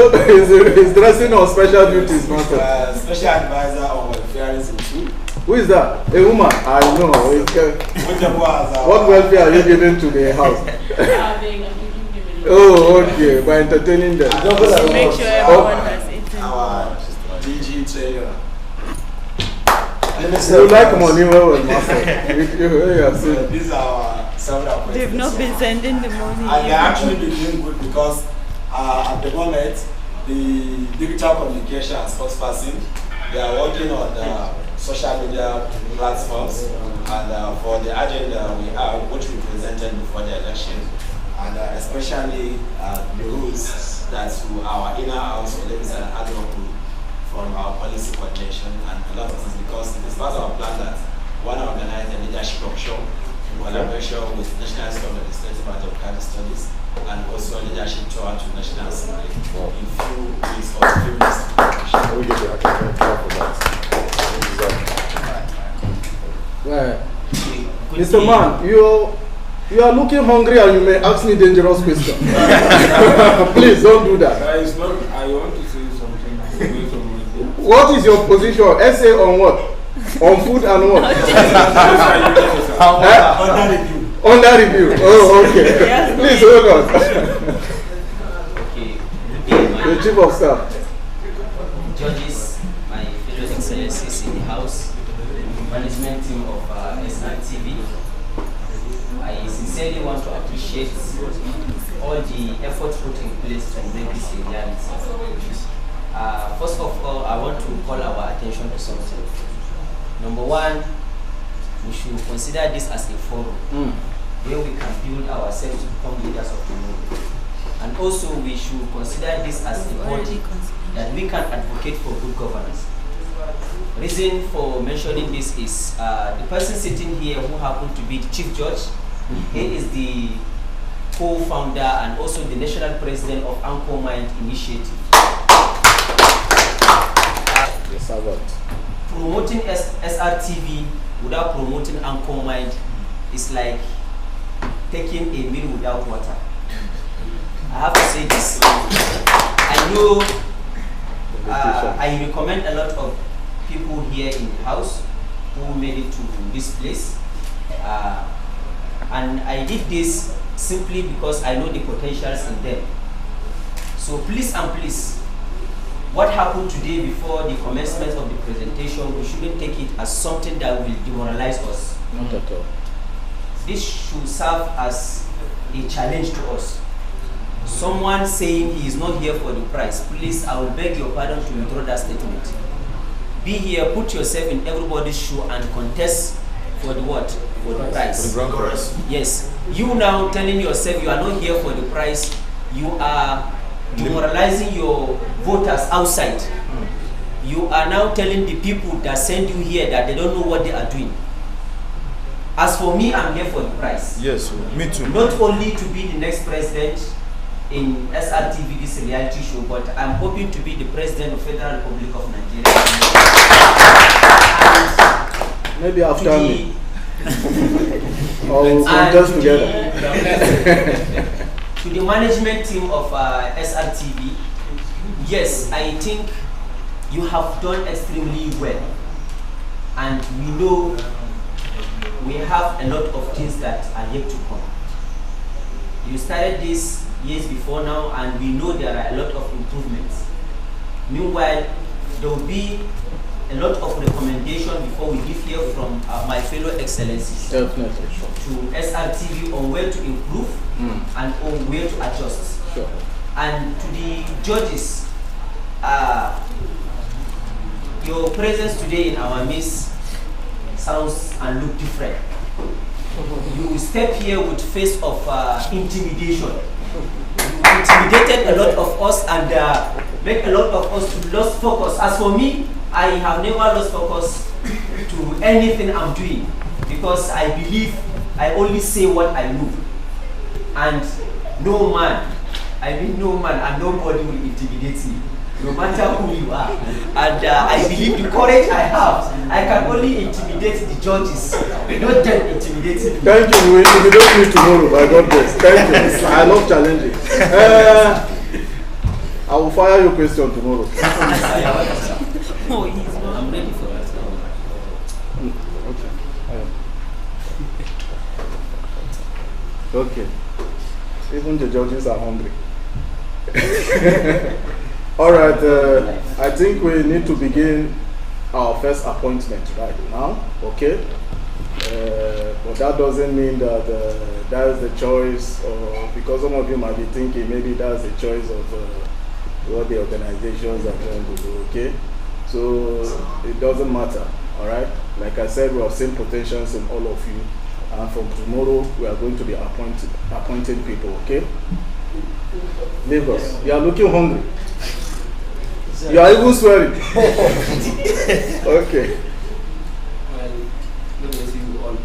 Okay. He's dressing on special duties, master. Special advisor on welfareism too. Who is that? A woman? I know. What welfare are you giving to the house? Oh, okay. By entertaining them. To make sure everyone has eaten. Our DG trainer. You like money well, master. These are several appointments. They've not been sending the money. And they're actually been doing good because at the moment, the digital communication and spokesperson, they are working on social media platforms and for the agenda we have, which we presented before the election, and especially the rules that to our inner house, or ladies and adult group from our policy coordination and a lot of things, because it is part of our plan that one organize a leadership workshop in collaboration with National Institute of Legislative and Democratic Studies and also leadership tour to National Assembly in few weeks or 3 weeks. We get the academic for that. Right. Mr. Man, you are looking hungry and you may ask me dangerous questions. Please don't do that. It's not, I want to say something. What is your position? Essay on what? On food and what? Under review. Under review. Oh, okay. Please hold on. Okay. The chief of staff. Judges, my fellow excellencies in the house, management team of SRTV, I sincerely want to appreciate all the efforts put in place to make this a reality. First of all, I want to call our attention to something. Number one, we should consider this as a forum where we can build ourselves to become leaders of tomorrow. And also, we should consider this as a body that we can advocate for good governance. Reason for mentioning this is the person sitting here who happened to be the chief judge. He is the co-founder and also the national president of Anchor Mind Initiative. Promoting SRTV without promoting Anchor Mind is like taking a meal without water. I have to say this. I know I recommend a lot of people here in the house who made it to this place. And I did this simply because I know the potentials in them. So please and please, what happened today before the commencement of the presentation, we shouldn't take it as something that will demoralize us. Not at all. This should serve as a challenge to us. Someone saying he is not here for the prize, please, I will beg your pardon to withdraw that statement. Be here, put yourself in everybody's shoe and contest for the what? For the prize. For the grand prize. Yes. You now telling yourself you are not here for the prize, you are demoralizing your voters outside. You are now telling the people that send you here that they don't know what they are doing. As for me, I'm here for the prize. Yes, me too. Not only to be the next president in SRTV, this reality show, but I'm hoping to be the president of Federal Republic of Nigeria. And maybe after me. Or just together. To the management team of SRTV, yes, I think you have done extremely well. And we know we have a lot of things that are yet to come. You started this years before now, and we know there are a lot of improvements. Meanwhile, there will be a lot of recommendations before we leave here from my fellow excellencies. Definitely, sure. To SRTV on where to improve and on where to adjust. Sure. And to the judges, your presence today in our midst sounds and look different. You step here with face of intimidation. You intimidated a lot of us and make a lot of us to lose focus. As for me, I have never lost focus to anything I'm doing because I believe I only say what I know. And no man and nobody will intimidate me, no matter who you are. And I believe the courage I have, I can only intimidate the judges, not them intimidating me. Thank you. We don't need tomorrow, by God bless. Thank you. I love challenging. I will fire your question tomorrow. Oh, I'm ready for that. Okay. Even the judges are hungry. All right. I think we need to begin our first appointment right now. Okay. But that doesn't mean that that is the choice, or because some of you might be thinking maybe that's the choice of what the organizations are trying to do. Okay. So it doesn't matter. All right. Like I said, we have seen potentials in all of you. And from tomorrow, we are going to be appointing people, okay? Lagos, you are looking hungry. You are even swearing. Okay. Well, let me see you all.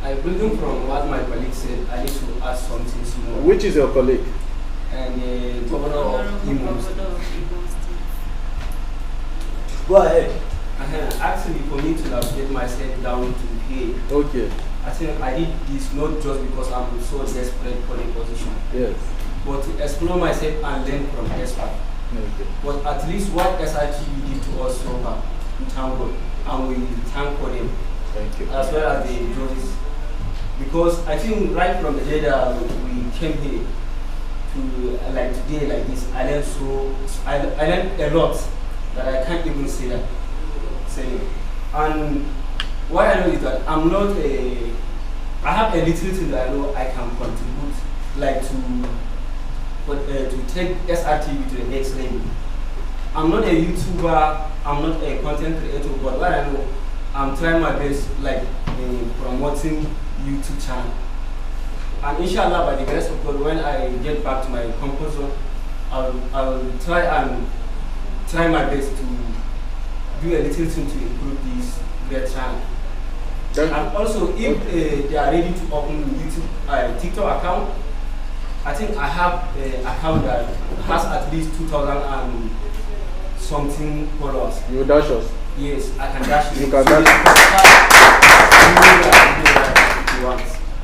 I building from what my colleague said, I need to add something more. Which is your colleague? And the governor of Imo State. Go ahead. Actually, for me to navigate myself down to here, okay. I think I did this not just because I'm so desperate for the position. Yes. But to explore myself and learn from experts. Okay. But at least what SRTV did to us so far, we thank God, and we thank for them. Thank you. As well as the judges. Because I think right from the day that we came here to like today like this, I learned a lot that I can't even say that. And what I know is that I have a little thing that I know I can contribute, like to take SRTV to the next level. I'm not a YouTuber, I'm not a content creator, but what I know, I'm trying my best, like in promoting YouTube channel. And inshallah, by the grace of God, when I get back to my comfort zone, I'll try my best to do a little thing to improve this great channel. And also, if they are ready to open YouTube TikTok account, I think I have an account that has at least 2,000 and something followers. You dash us? Yes, I can dash you. You can dash.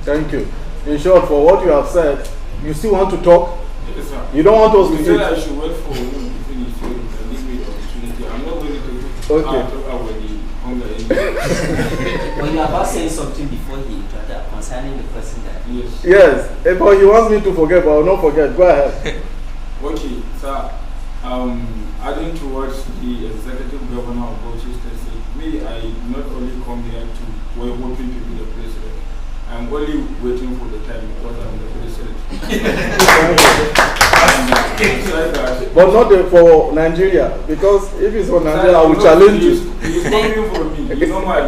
Thank you. In short, for what you have said, you still want to talk? Yes, sir. You don't want us to say say? I should wait for you to finish and give me the opportunity. I'm not going to Okay. talk about the hunger Well, you are about saying something before he interrupted concerning the person that Yes, but he wants me to forget, but I will not forget. Go ahead. Okay, sir. Adding towards the executive governor of Bauchi State, me, I not only come here to we're hoping to be the president. I'm only waiting for the time because I'm the president. But not for Nigeria, because if it's for Nigeria, I will challenge you. He's coming for me. You know my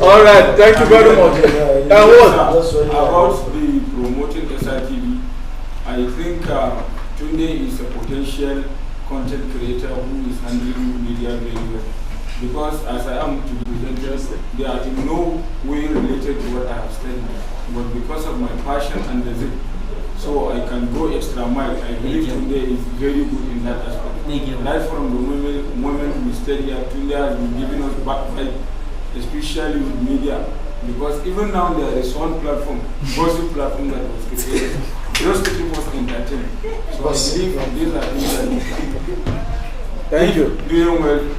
All right, thank you very much. And what? About the promoting SRTV, I think Tunde is a potential content creator who is handling media very well. Because as I am to the presenters, they are in no way related to what I have studied. But because of my passion and the zeal, so I can go extra mile. I believe Tunde is very good in that aspect. Right from the moment we study at Tunde has been giving us backfight, especially with media. Because even now there is one platform, gossip platform that was created. Just to keep us entertained. So I believe these are things that thank you. Doing well.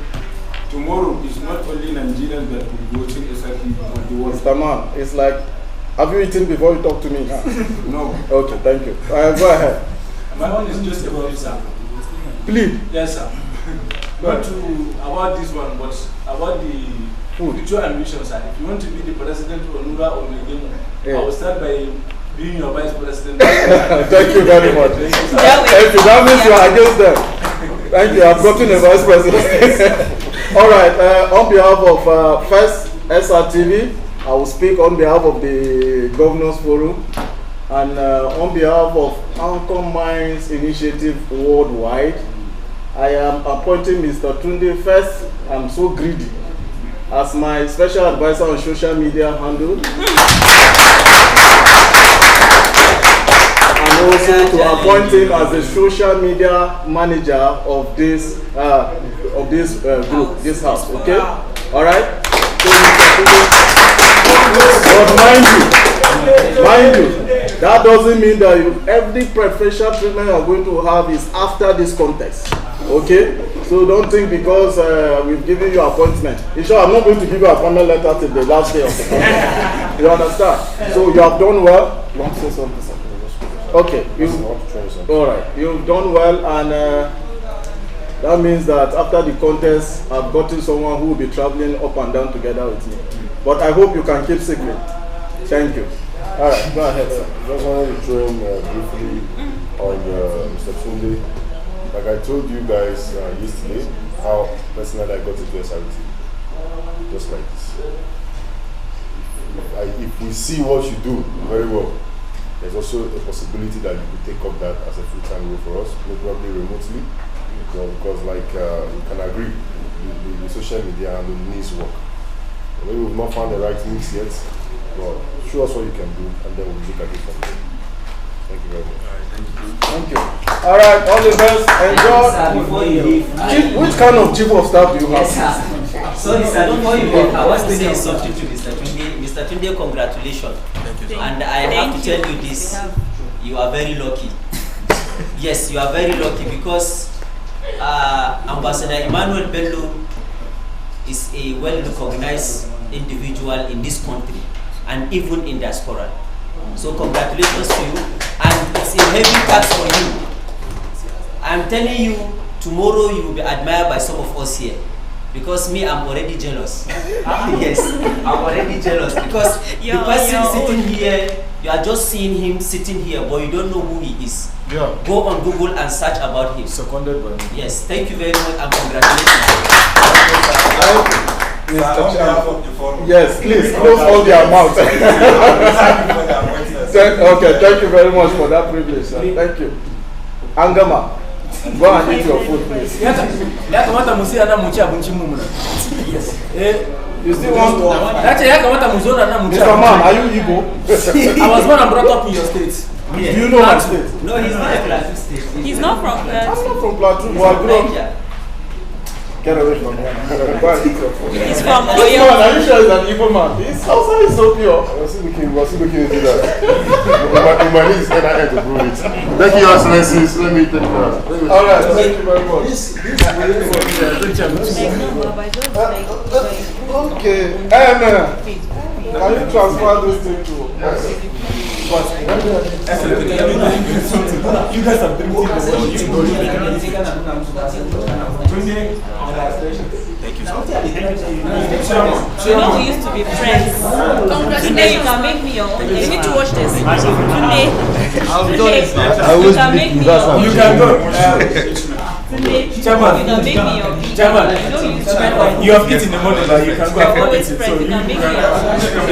Tomorrow is not only Nigerians that will be watching SRTV, but the world. Mr. Man, it's like, have you eaten before you talk to me? No. Okay, thank you. Go ahead. My own is just about sir. Please. Yes, sir. Not about this one, but about the future ambition, sir. If you want to be the president of Onura or Negemo, I will start by being your vice president. Thank you very much. Thank you. That means you are against them. Thank you. I've gotten a vice president. All right. On behalf of First SRTV, I will speak on behalf of the Governors Forum and on behalf of Anchor Minds Initiative Worldwide. I am appointing Mr. Tunde first. I'm so greedy as my special advisor on social media handle. And also to appoint him as the social media manager of this group, this house. Okay, all right. So but mind you, that doesn't mean that every preferential treatment you are going to have is after this contest. Okay, so don't think because we've given you appointment. In short, I'm not going to give you an appointment letter till the last day of the contest. You understand? So you have done well. You want to say something? Okay, all right, you've done well, and that means that after the contest, I've gotten someone who will be traveling up and down together with me. But I hope you can keep secret. Thank you. All right, go ahead, sir. Just wanted to throw in briefly on Mr. Tunde. Like I told you guys yesterday, how personally I got into SRTV. Just like this. If we see what you do very well, there's also a possibility that you could take up that as a full-time role for us, probably remotely, because like you can agree, the social media and the needs work. Maybe we've not found the right mix yet, but show us what you can do, and then we'll look at it from there. Thank you very much. Thank you. All right, all the best. Enjoy. Before you leave, which kind of chief of staff do you have? Yes, sir. Sorry, sir. Before you leave, I want to say something to Mr. Tunde. Mr. Tunde, congratulations. Thank you, sir. And I have to tell you this: you are very lucky. Yes, you are very lucky because Ambassador Emmanuel Bello is a well-recognized individual in this country and even in diaspora. So congratulations to you, and it's a heavy task for you. I'm telling you, tomorrow you will be admired by some of us here. Because me, I'm already jealous. Yes, I'm already jealous because the person sitting here, you are just seeing him sitting here, but you don't know who he is. Yeah. Go on Google and search about him. Seconded by me. Yes, thank you very much and congratulations. Yes, please close all their mouths. Okay, thank you very much for that privilege, sir. Thank you. Angama, go and eat your food, please. Yes. You still want to? Mr. Man, are you Igbo? I was born and brought up in your state. Do you know my state? No, he's not a Plateau state. He's not from Plateau. I'm not from Plateau, but I grew up. Get away from him. Go and eat your food. He's from This Oyo. man, are you sure he's an evil man? His outside is so pure. Was he looking into that? You might need his head to prove it. Thank you, Your Excellencies. Let me take that. Alright, thank you very much. Okay. And can you transfer this thing to us? You guys have been with Thank you, sir. You know we used to be friends. Today you can make me your own. You need to watch this. Today, I've done it now. you can make me your own. You can go. Today, Chairman, you can make me your own. Chairman, You know you used to you have eaten in the morning, but you can go and always eat it. friends. You can make me your own.